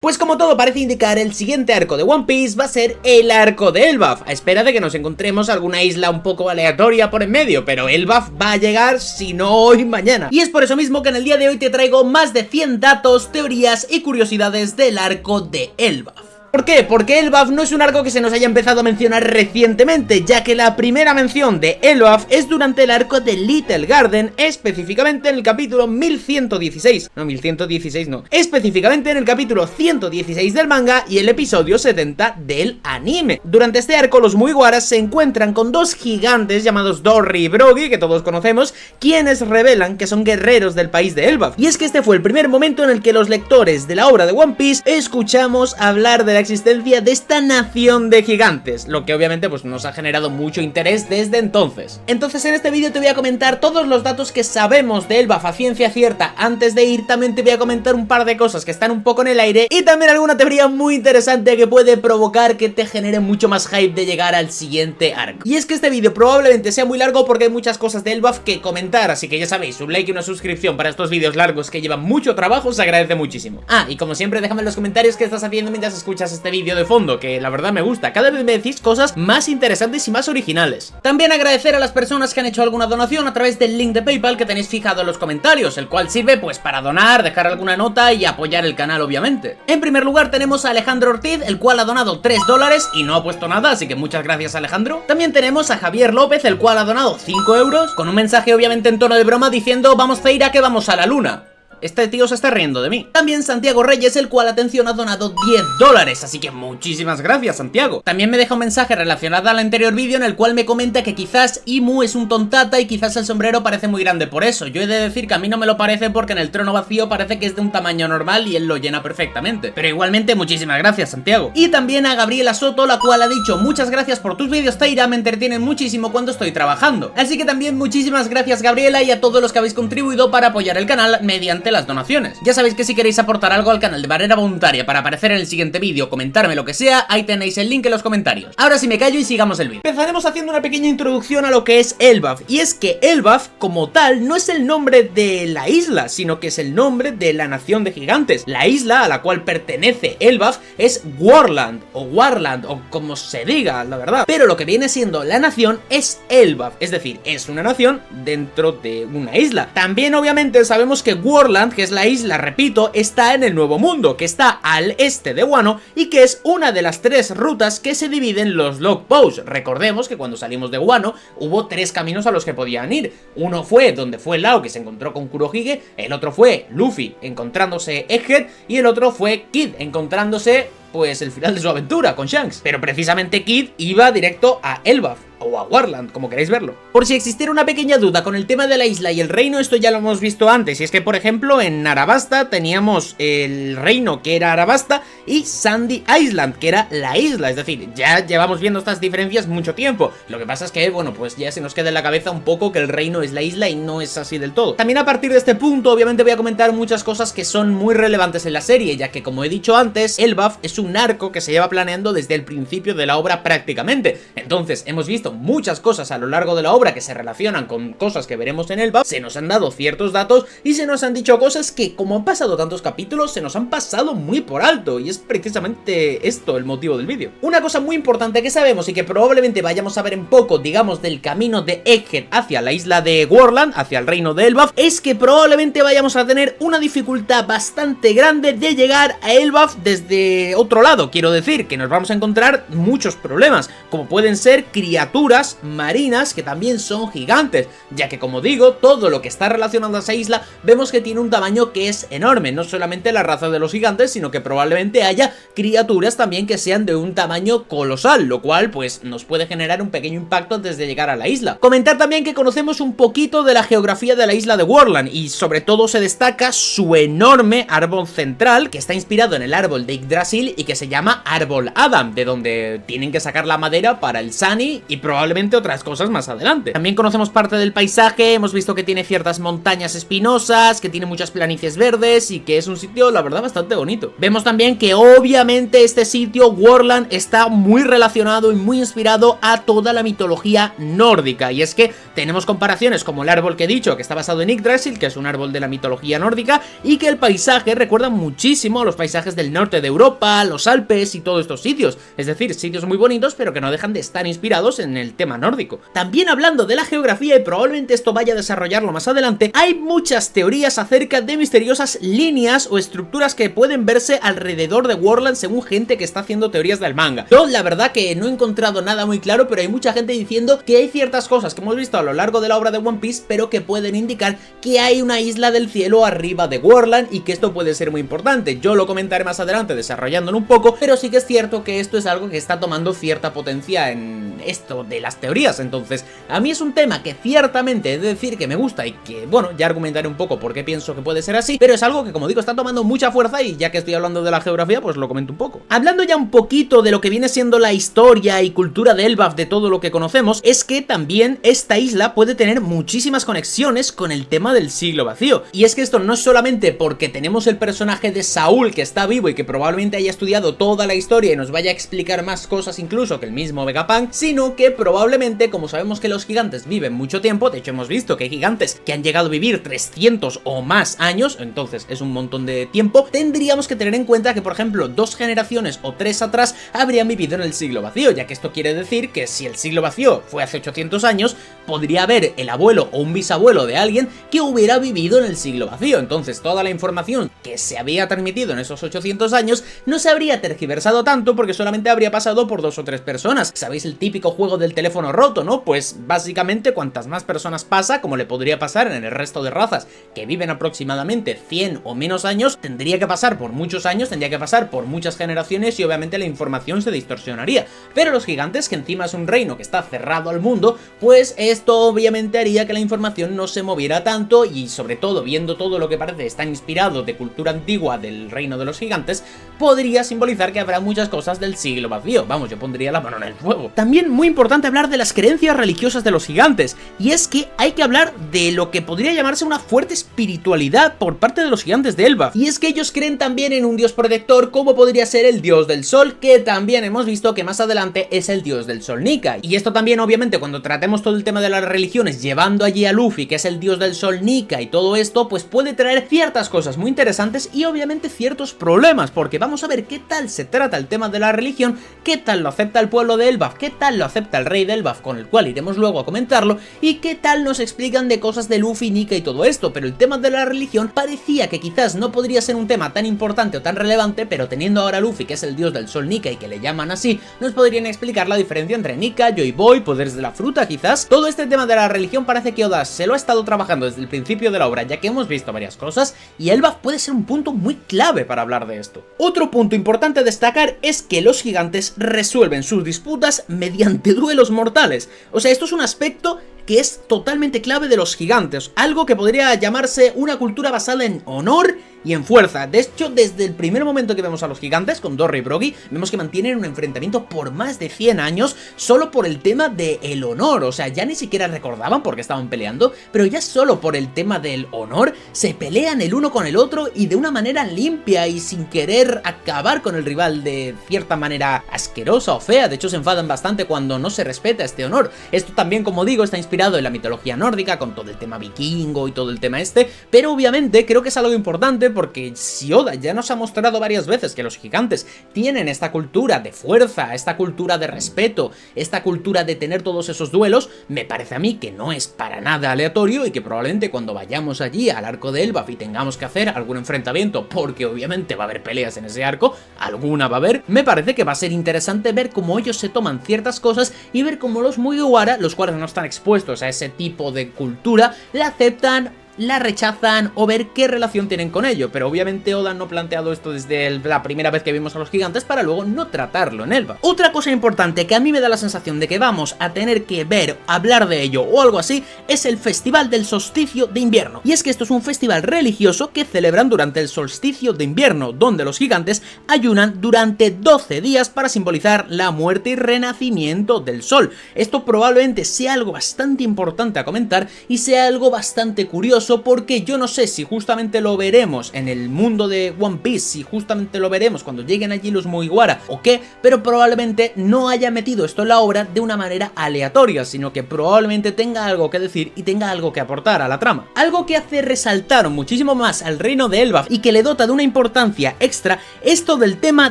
Pues como todo parece indicar, el siguiente arco de One Piece va a ser el arco de Elbaf, a espera de que nos encontremos alguna isla un poco aleatoria por en medio, pero Elbaf va a llegar si no hoy, mañana. Y es por eso mismo que en el día de hoy te traigo más de 100 datos, teorías y curiosidades del arco de Elbaf. ¿Por qué? Porque Elbaf no es un arco que se nos haya empezado a mencionar recientemente, ya que la primera mención de Elbaf es durante el arco de Little Garden, específicamente en el capítulo 1116. No, 1116 no. Específicamente en el capítulo 116 del manga y el episodio 70 del anime. Durante este arco los Mugiwaras se encuentran con dos gigantes llamados Dorry y Brogy, que todos conocemos, quienes revelan que son guerreros del país de Elbaf. Y es que este fue el primer momento en el que los lectores de la obra de One Piece escuchamos hablar de la existencia de esta nación de gigantes, lo que obviamente pues nos ha generado mucho interés desde entonces. Entonces en este vídeo te voy a comentar todos los datos que sabemos de Elbaf a ciencia cierta. Antes de ir también te voy a comentar un par de cosas que están un poco en el aire y también alguna teoría muy interesante que puede provocar que te genere mucho más hype de llegar al siguiente arco. Y es que este vídeo probablemente sea muy largo porque hay muchas cosas de Elbaf que comentar, así que ya sabéis, un like y una suscripción para estos vídeos largos que llevan mucho trabajo se agradece muchísimo. Ah, y como siempre déjame en los comentarios qué estás haciendo mientras escuchas este vídeo de fondo, que la verdad me gusta. Cada vez me decís cosas más interesantes y más originales. También agradecer a las personas que han hecho alguna donación a través del link de PayPal que tenéis fijado en los comentarios, el cual sirve pues para donar, dejar alguna nota y apoyar el canal obviamente. En primer lugar tenemos a Alejandro Ortiz, el cual ha donado $3 y no ha puesto nada, así que muchas gracias Alejandro. También tenemos a Javier López, el cual ha donado 5 euros, con un mensaje obviamente en tono de broma diciendo vamos Feira que vamos a la luna. Este tío se está riendo de mí. También Santiago Reyes, el cual, atención, ha donado $10, así que muchísimas gracias, Santiago. También me deja un mensaje relacionado al anterior vídeo en el cual me comenta que quizás Imu es un tontata y quizás el sombrero parece muy grande por eso. Yo he de decir que a mí no me lo parece porque en el trono vacío parece que es de un tamaño normal y él lo llena perfectamente. Pero igualmente muchísimas gracias, Santiago. Y también a Gabriela Soto, la cual ha dicho muchas gracias por tus vídeos, Taira, me entretienen muchísimo cuando estoy trabajando. Así que también muchísimas gracias, Gabriela, y a todos los que habéis contribuido para apoyar el canal mediante las donaciones. Ya sabéis que si queréis aportar algo al canal de manera voluntaria para aparecer en el siguiente vídeo, comentarme lo que sea, ahí tenéis el link en los comentarios. Ahora sí me callo y sigamos el vídeo. Empezaremos haciendo una pequeña introducción a lo que es Elbaf, y es que Elbaf como tal no es el nombre de la isla, sino que es el nombre de la nación de gigantes. La isla a la cual pertenece Elbaf es Worland o como se diga, la verdad. Pero lo que viene siendo la nación es Elbaf, es decir, es una nación dentro de una isla. También obviamente sabemos que Worland, que es la isla, repito, está en el Nuevo Mundo, que está al este de Wano y que es una de las 3 rutas que se dividen los Log Posts. Recordemos que cuando salimos de Wano hubo 3 caminos a los que podían ir. Uno fue donde fue Lao, que se encontró con Kurohige, el otro fue Luffy encontrándose Egghead y el otro fue Kid encontrándose pues el final de su aventura con Shanks. Pero precisamente Kid iba directo a Elbaf o a Worland, como queráis verlo. Por si existiera una pequeña duda con el tema de la isla y el reino, esto ya lo hemos visto antes, y es que por ejemplo en Arabasta teníamos el reino que era Arabasta y Sandy Island, que era la isla, es decir, ya llevamos viendo estas diferencias mucho tiempo. Lo que pasa es que, bueno, pues ya se nos queda en la cabeza un poco que el reino es la isla y no es así del todo. También a partir de este punto, obviamente voy a comentar muchas cosas que son muy relevantes en la serie, ya que como he dicho antes, Elbaf es un arco que se lleva planeando desde el principio de la obra prácticamente. Entonces, hemos visto muchas cosas a lo largo de la obra que se relacionan con cosas que veremos en Elbaf, se nos han dado ciertos datos y se nos han dicho cosas que, como han pasado tantos capítulos, se nos han pasado muy por alto, y es precisamente esto el motivo del vídeo. Una cosa muy importante que sabemos y que probablemente vayamos a ver en poco, digamos, del camino de Egghead hacia la isla de Worland, hacia el reino de Elbaf, es que probablemente vayamos a tener una dificultad bastante grande de llegar a Elbaf desde otro lado. Quiero decir que nos vamos a encontrar muchos problemas, como pueden ser criaturas marinas que también son gigantes, ya que como digo, todo lo que está relacionado a esa isla vemos que tiene un tamaño que es enorme, no solamente la raza de los gigantes, sino que probablemente haya criaturas también que sean de un tamaño colosal, lo cual pues nos puede generar un pequeño impacto antes de llegar a la isla. Comentar también que conocemos un poquito de la geografía de la isla de Worland y sobre todo se destaca su enorme árbol central, que está inspirado en el árbol de Yggdrasil y que se llama Árbol Adam, de donde tienen que sacar la madera para el Sunny y probablemente otras cosas más adelante. También conocemos parte del paisaje, hemos visto que tiene ciertas montañas espinosas, que tiene muchas planicies verdes y que es un sitio, la verdad, bastante bonito. Vemos también que obviamente este sitio, Worldland, está muy relacionado y muy inspirado a toda la mitología nórdica, y es que tenemos comparaciones como el árbol que he dicho, que está basado en Yggdrasil, que es un árbol de la mitología nórdica, y que el paisaje recuerda muchísimo a los paisajes del norte de Europa, los Alpes y todos estos sitios, es decir, sitios muy bonitos pero que no dejan de estar inspirados en el tema nórdico. También hablando de la geografía, y probablemente esto vaya a desarrollarlo más adelante, hay muchas teorías acerca de misteriosas líneas o estructuras que pueden verse alrededor de Worldland según gente que está haciendo teorías del manga. Yo la verdad que no he encontrado nada muy claro, pero hay mucha gente diciendo que hay ciertas cosas que hemos visto a lo largo de la obra de One Piece, pero que pueden indicar que hay una isla del cielo arriba de Worldland y que esto puede ser muy importante. Yo lo comentaré más adelante desarrollándolo un poco, pero sí que es cierto que esto es algo que está tomando cierta potencia en esto de las teorías. Entonces, a mí es un tema que ciertamente he de decir que me gusta y que, bueno, ya argumentaré un poco por qué pienso que puede ser así, pero es algo que, como digo, está tomando mucha fuerza y ya que estoy hablando de la geografía, pues lo comento un poco. Hablando ya un poquito de lo que viene siendo la historia y cultura de Elbaf, de todo lo que conocemos, es que también esta isla puede tener muchísimas conexiones con el tema del siglo vacío. Y es que esto no es solamente porque tenemos el personaje de Saúl que está vivo y que probablemente haya estudiado toda la historia y nos vaya a explicar más cosas incluso que el mismo Vegapunk, sino que probablemente, como sabemos que los gigantes viven mucho tiempo, de hecho hemos visto que hay gigantes que han llegado a vivir 300 o más años, entonces es un montón de tiempo, tendríamos que tener en cuenta que, por ejemplo, 2 generaciones o 3 atrás habrían vivido en el siglo vacío, ya que esto quiere decir que si el siglo vacío fue hace 800 años, podría haber el abuelo o un bisabuelo de alguien que hubiera vivido en el siglo vacío. Entonces toda la información que se había transmitido en esos 800 años no se habría tergiversado tanto porque solamente habría pasado por 2 o 3 personas. ¿Sabéis el típico juego del teléfono roto, no? Pues básicamente cuantas más personas pasa, como le podría pasar en el resto de razas que viven aproximadamente 100 o menos años, tendría que pasar por muchos años, tendría que pasar por muchas generaciones y obviamente la información se distorsionaría. Pero los gigantes, que encima es un reino que está cerrado al mundo, pues esto obviamente haría que la información no se moviera tanto y, sobre todo, viendo todo lo que parece está inspirado de cultura antigua del reino de los gigantes, podría simbolizar que habrá muchas cosas del siglo vacío. Vamos, yo pondría la mano en el fuego. También muy importante hablar de las creencias religiosas de los gigantes, y es que hay que hablar de lo que podría llamarse una fuerte espiritualidad por parte de los gigantes de Elbaf, y es que ellos creen también en un dios protector como podría ser el dios del sol, que también hemos visto que más adelante es el dios del sol Nika. Y esto también obviamente cuando tratemos todo el tema de las religiones llevando allí a Luffy, que es el dios del sol Nika, y todo esto pues puede traer ciertas cosas muy interesantes y obviamente ciertos problemas, porque vamos a ver qué tal se trata el tema de la religión, qué tal lo acepta el pueblo de Elbaf, qué tal lo acepta el rey de Elbaf, con el cual iremos luego a comentarlo, y qué tal nos explican de cosas de Luffy, Nika y todo esto. Pero el tema de la religión parecía que quizás no podría ser un tema tan importante o tan relevante, pero teniendo ahora a Luffy, que es el dios del sol Nika y que le llaman así, nos podrían explicar la diferencia entre Nika, Joy Boy, poderes de la fruta quizás. Todo este tema de la religión parece que Oda se lo ha estado trabajando desde el principio de la obra, ya que hemos visto varias cosas, y Elbaf puede ser un punto muy clave para hablar de esto. Otro punto importante a destacar es que los gigantes resuelven sus disputas mediante duelos mortales. O sea, esto es un aspecto que es totalmente clave de los gigantes, algo que podría llamarse una cultura basada en honor y en fuerza. De hecho, desde el primer momento que vemos a los gigantes con Dorry y Brogy, vemos que mantienen un enfrentamiento por más de 100 años solo por el tema del honor. O sea, ya ni siquiera recordaban por qué estaban peleando, pero ya solo por el tema del honor se pelean el uno con el otro y de una manera limpia y sin querer acabar con el rival de cierta manera asquerosa o fea. De hecho, se enfadan bastante cuando no se respeta este honor. Esto también, como digo, está inspirado en la mitología nórdica con todo el tema vikingo y todo el tema este, pero obviamente creo que es algo importante porque si Oda ya nos ha mostrado varias veces que los gigantes tienen esta cultura de fuerza, esta cultura de respeto, esta cultura de tener todos esos duelos, me parece a mí que no es para nada aleatorio y que probablemente cuando vayamos allí al arco de Elbaf y tengamos que hacer algún enfrentamiento, porque obviamente va a haber peleas en ese arco, alguna va a haber, me parece que va a ser interesante ver cómo ellos se toman ciertas cosas y ver cómo los Mugiwara, los cuales no están expuestos a ese tipo de cultura, la aceptan la rechazan o ver qué relación tienen con ello, pero obviamente Oda no ha planteado esto desde la primera vez que vimos a los gigantes para luego no tratarlo en Elbaf. Otra cosa importante que a mí me da la sensación de que vamos a tener que ver, hablar de ello o algo así, es el Festival del Solsticio de Invierno. Y es que esto es un festival religioso que celebran durante el solsticio de invierno, donde los gigantes ayunan durante 12 días para simbolizar la muerte y renacimiento del sol. Esto probablemente sea algo bastante importante a comentar y sea algo bastante curioso, porque yo no sé si justamente lo veremos en el mundo de One Piece, si justamente lo veremos cuando lleguen allí los Mugiwara o qué, pero probablemente no haya metido esto en la obra de una manera aleatoria, sino que probablemente tenga algo que decir y tenga algo que aportar a la trama. Algo que hace resaltar muchísimo más al reino de Elbaf y que le dota de una importancia extra es todo el tema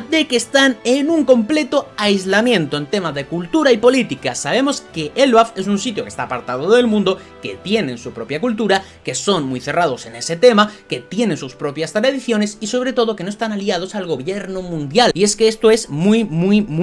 de que están en un completo aislamiento en temas de cultura y política. Sabemos que Elbaf es un sitio que está apartado del mundo, que tienen su propia cultura, que son muy cerrados en ese tema, que tienen sus propias tradiciones y sobre todo que no están aliados al gobierno mundial. Y es que esto es muy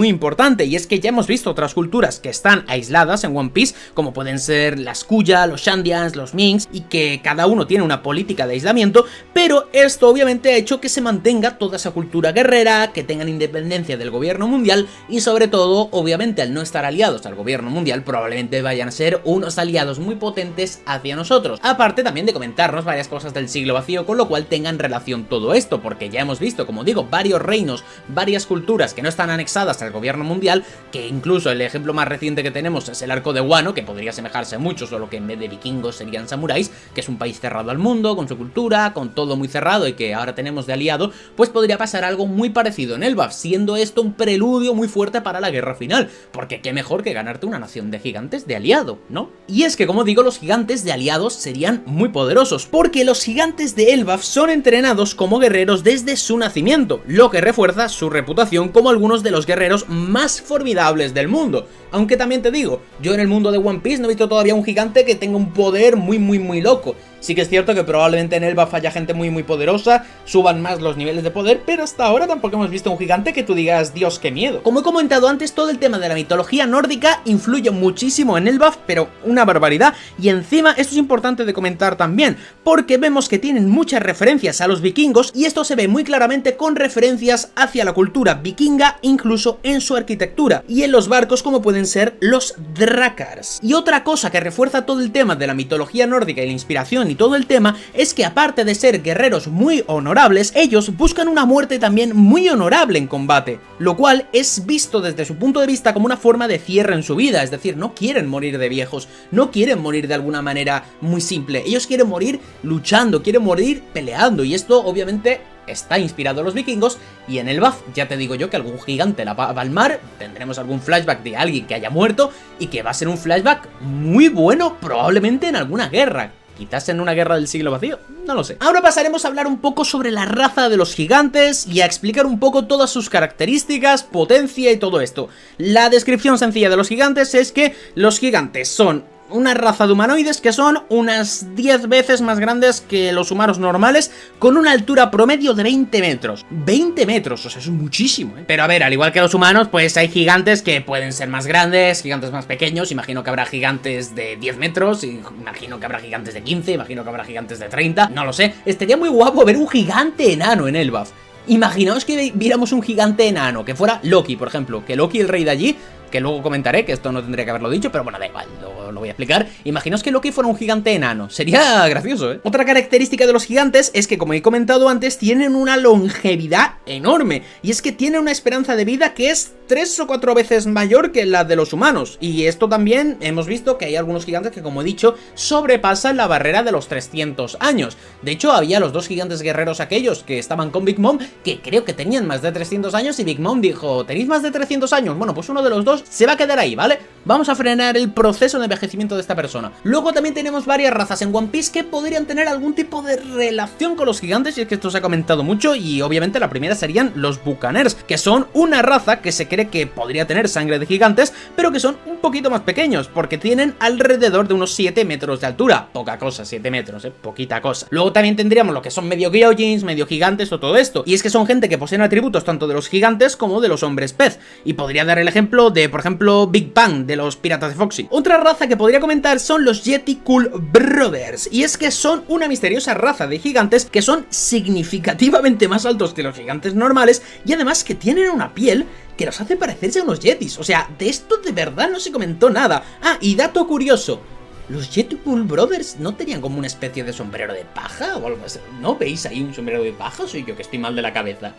importante, y es que ya hemos visto otras culturas que están aisladas en One Piece, como pueden ser las Kuya, los Shandians, los Minks, y que cada uno tiene una política de aislamiento, pero esto obviamente ha hecho que se mantenga toda esa cultura guerrera, que tengan independencia del gobierno mundial y sobre todo, obviamente, al no estar aliados al gobierno mundial, probablemente vayan a ser unos aliados muy potentes hacia nosotros. Aparte también de comentarnos varias cosas del siglo vacío, con lo cual tengan relación todo esto, porque ya hemos visto, como digo, varios reinos, varias culturas que no están anexadas al gobierno mundial, que incluso el ejemplo más reciente que tenemos es el arco de Wano, que podría asemejarse mucho, solo que en vez de vikingos serían samuráis, que es un país cerrado al mundo, con su cultura, con todo muy cerrado y que ahora tenemos de aliado, pues podría pasar algo muy parecido en Elbaf, siendo esto un preludio muy fuerte para la guerra final, porque qué mejor que ganarte una nación de gigantes de aliado, ¿no? Y es que, como digo, los gigantes de aliados serían muy poderosos, porque los gigantes de Elbaf son entrenados como guerreros desde su nacimiento, lo que refuerza su reputación como algunos de los guerreros más formidables del mundo. Aunque también te digo, yo en el mundo de One Piece no he visto todavía un gigante que tenga un poder muy loco. Sí que es cierto que probablemente en Elbaf haya gente muy poderosa, suban más los niveles de poder, pero hasta ahora tampoco hemos visto un gigante que tú digas, Dios, qué miedo. Como he comentado antes, todo el tema de la mitología nórdica influye muchísimo en Elbaf, pero una barbaridad, y encima esto es importante de comentar también, porque vemos que tienen muchas referencias a los vikingos, y esto se ve muy claramente con referencias hacia la cultura vikinga, incluso en su arquitectura, y en los barcos como pueden ser los Drakkars. Y otra cosa que refuerza todo el tema de la mitología nórdica y la inspiración y todo el tema es que, aparte de ser guerreros muy honorables, ellos buscan una muerte también muy honorable en combate, lo cual es visto desde su punto de vista como una forma de cierre en su vida, es decir, no quieren morir de viejos, no quieren morir de alguna manera muy simple, ellos quieren morir luchando, quieren morir peleando, y esto obviamente está inspirado en los vikingos. Y en Elbaf ya te digo yo que algún gigante la va a palmar, tendremos algún flashback de alguien que haya muerto y que va a ser un flashback muy bueno, probablemente en alguna guerra. Quizás en una guerra del siglo vacío, no lo sé. Ahora pasaremos a hablar un poco sobre la raza de los gigantes y a explicar un poco todas sus características, potencia y todo esto. La descripción sencilla de los gigantes es que los gigantes son una raza de humanoides que son unas 10 veces más grandes que los humanos normales, con una altura promedio de 20 metros. 20 metros, o sea, es muchísimo, ¿eh? Pero a ver, al igual que los humanos, pues hay gigantes que pueden ser más grandes, gigantes más pequeños. Imagino que habrá gigantes de 10 metros, imagino que habrá gigantes de 15, imagino que habrá gigantes de 30, no lo sé. Estaría muy guapo ver un gigante enano en Elbaf. Imaginaos que viéramos un gigante enano, que fuera Loki, por ejemplo, que Loki, el rey de allí, que luego comentaré, que esto no tendría que haberlo dicho, pero bueno, da igual, lo voy a explicar. Imaginaos que Loki fuera un gigante enano, sería gracioso, ¿eh? Otra característica de los gigantes es que, como he comentado antes, tienen una longevidad enorme, y es que tienen una esperanza de vida que es 3 o 4 veces mayor que la de los humanos, y esto también hemos visto que hay algunos gigantes que, como he dicho, sobrepasan la barrera de los 300 años. De hecho, había los dos gigantes guerreros aquellos que estaban con Big Mom, que creo que tenían más de 300 años, y Big Mom dijo, ¿tenéis más de 300 años? Bueno, pues uno de los dos se va a quedar ahí, ¿vale? Vamos a frenar el proceso de envejecimiento de esta persona. Luego también tenemos varias razas en One Piece que podrían tener algún tipo de relación con los gigantes, y es que esto se ha comentado mucho, y obviamente la primera serían los Buccaneers, que son una raza que se cree que podría tener sangre de gigantes, pero que son un poquito más pequeños, porque tienen alrededor de unos 7 metros de altura. Poca cosa, 7 metros, poquita cosa. Luego también tendríamos lo que son medio Gyojins, medio gigantes o todo esto, y es que son gente que poseen atributos tanto de los gigantes como de los hombres pez, y podría dar el ejemplo de, por ejemplo, Big Bang de los piratas de Foxy. Otra raza que que podría comentar son los Yeti Cool Brothers, y es que son una misteriosa raza de gigantes que son significativamente más altos que los gigantes normales y además que tienen una piel que los hace parecerse a unos yetis. O sea, de esto de verdad no se comentó nada. Ah, y dato curioso, los Yeti Cool Brothers no tenían como una especie de sombrero de paja o algo así. ¿No veis ahí un sombrero de paja o soy yo que estoy mal de la cabeza?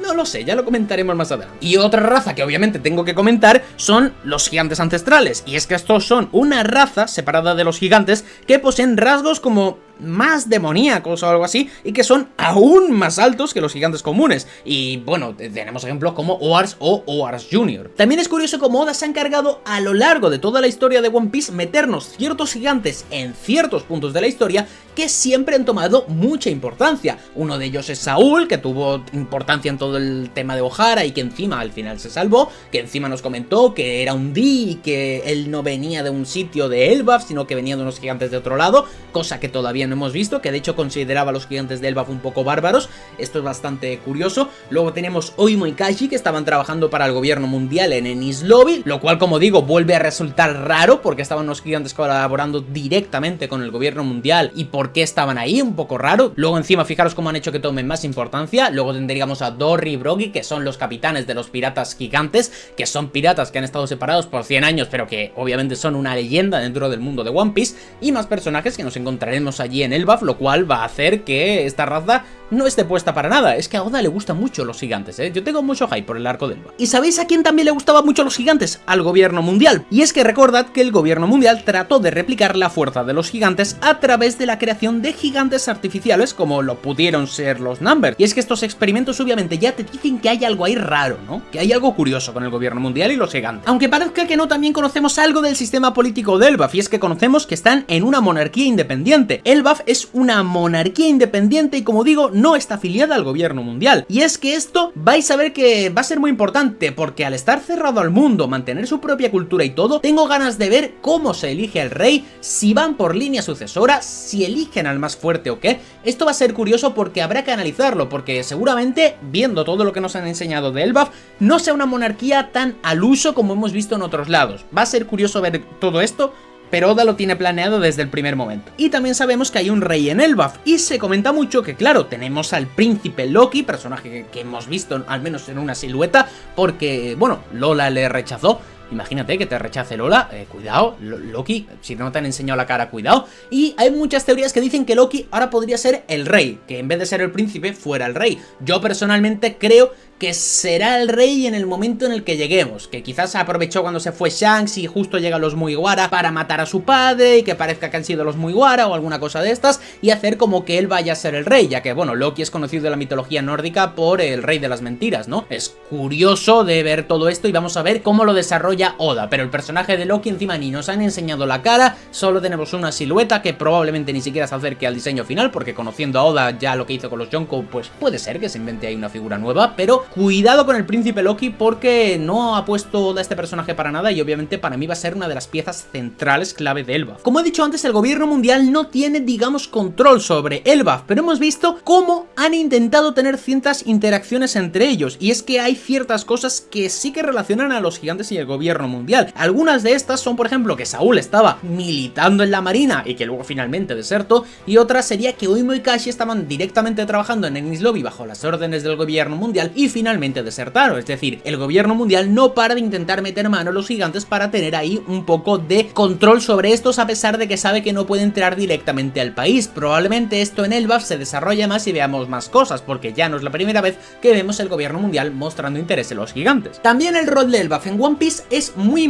No lo sé, ya lo comentaremos más adelante. Y otra raza que obviamente tengo que comentar son los gigantes ancestrales. Y es que estos son una raza separada de los gigantes que poseen rasgos como más demoníacos o algo así, y que son aún más altos que los gigantes comunes. Y bueno, tenemos ejemplos como Oars o Oars Jr. También es curioso cómo Oda se ha encargado a lo largo de toda la historia de One Piece meternos ciertos gigantes en ciertos puntos de la historia que siempre han tomado mucha importancia. Uno de ellos es Saúl, que tuvo importancia en todo el tema de Ohara y que encima al final se salvó, que encima nos comentó que era un D y que él no venía de un sitio de Elbaf, sino que venía de unos gigantes de otro lado, cosa que todavía no hemos visto, que de hecho consideraba a los gigantes de Elbaf un poco bárbaros. Esto es bastante curioso. Luego tenemos Oimo y Kashi, que estaban trabajando para el gobierno mundial en Enies Lobby, lo cual, como digo, vuelve a resultar raro porque estaban los gigantes colaborando directamente con el gobierno mundial y por qué estaban ahí, un poco raro. Luego encima fijaros cómo han hecho que tomen más importancia. Luego tendríamos a Dory y Brogy, que son los capitanes de los piratas gigantes, que son piratas que han estado separados por 100 años, pero que obviamente son una leyenda dentro del mundo de One Piece, y más personajes que nos encontraremos allí en Elbaf, lo cual va a hacer que esta raza no esté puesta para nada. Es que a Oda le gustan mucho los gigantes, ¿eh? Yo tengo mucho hype por el arco de Elbaf. ¿Y sabéis a quién también le gustaban mucho los gigantes? Al gobierno mundial. Y es que recordad que el gobierno mundial trató de replicar la fuerza de los gigantes a través de la creación de gigantes artificiales como lo pudieron ser los Numbers. Y es que estos experimentos obviamente ya te dicen que hay algo ahí raro, ¿no? Que hay algo curioso con el gobierno mundial y los gigantes. Aunque parezca que no, también conocemos algo del sistema político de Elbaf, y es que conocemos que están en una monarquía independiente. Elbaf es una monarquía independiente y, como digo, no está afiliada al gobierno mundial. Y es que esto vais a ver que va a ser muy importante, porque al estar cerrado al mundo, mantener su propia cultura y todo, tengo ganas de ver cómo se elige al rey, si van por línea sucesora, si eligen al más fuerte o qué. Esto va a ser curioso porque habrá que analizarlo, porque seguramente, viendo todo lo que nos han enseñado de Elbaf, no sea una monarquía tan al uso como hemos visto en otros lados. Va a ser curioso ver todo esto, pero Oda lo tiene planeado desde el primer momento. Y también sabemos que hay un rey en Elbaf, y se comenta mucho que, claro, tenemos al príncipe Loki, personaje que hemos visto al menos en una silueta, porque, bueno, Lola le rechazó. Imagínate que te rechace Lola, cuidado, Loki, si no te han enseñado la cara, cuidado. Y hay muchas teorías que dicen que Loki ahora podría ser el rey, que en vez de ser el príncipe, fuera el rey. Yo personalmente creo que será el rey en el momento en el que lleguemos, que quizás aprovechó cuando se fue Shanks y justo llegan los Mugiwara para matar a su padre y que parezca que han sido los Mugiwara o alguna cosa de estas, y hacer como que él vaya a ser el rey, ya que, bueno, Loki es conocido en la mitología nórdica por el rey de las mentiras, ¿no? Es curioso de ver todo esto y vamos a ver cómo lo desarrolla Oda, pero el personaje de Loki encima ni nos han enseñado la cara, solo tenemos una silueta que probablemente ni siquiera se acerque al diseño final, porque conociendo a Oda ya lo que hizo con los Yonko, pues puede ser que se invente ahí una figura nueva, pero cuidado con el príncipe Loki porque no ha puesto Oda este personaje para nada y obviamente para mí va a ser una de las piezas centrales clave de Elbaf. Como he dicho antes, el gobierno mundial no tiene, digamos, control sobre Elbaf, pero hemos visto cómo han intentado tener ciertas interacciones entre ellos, y es que hay ciertas cosas que sí que relacionan a los gigantes y el gobierno mundial. Algunas de estas son, por ejemplo, que Saúl estaba militando en la marina y que luego finalmente desertó, y otra sería que Oimo y Kashi estaban directamente trabajando en Enies Lobby bajo las órdenes del gobierno mundial y finalmente desertaron. Es decir, el gobierno mundial no para de intentar meter mano a los gigantes para tener ahí un poco de control sobre estos, a pesar de que sabe que no puede entrar directamente al país. Probablemente esto en Elbaf se desarrolle más y veamos más cosas, porque ya no es la primera vez que vemos el gobierno mundial mostrando interés en los gigantes. También el rol de Elbaf en One Piece es muy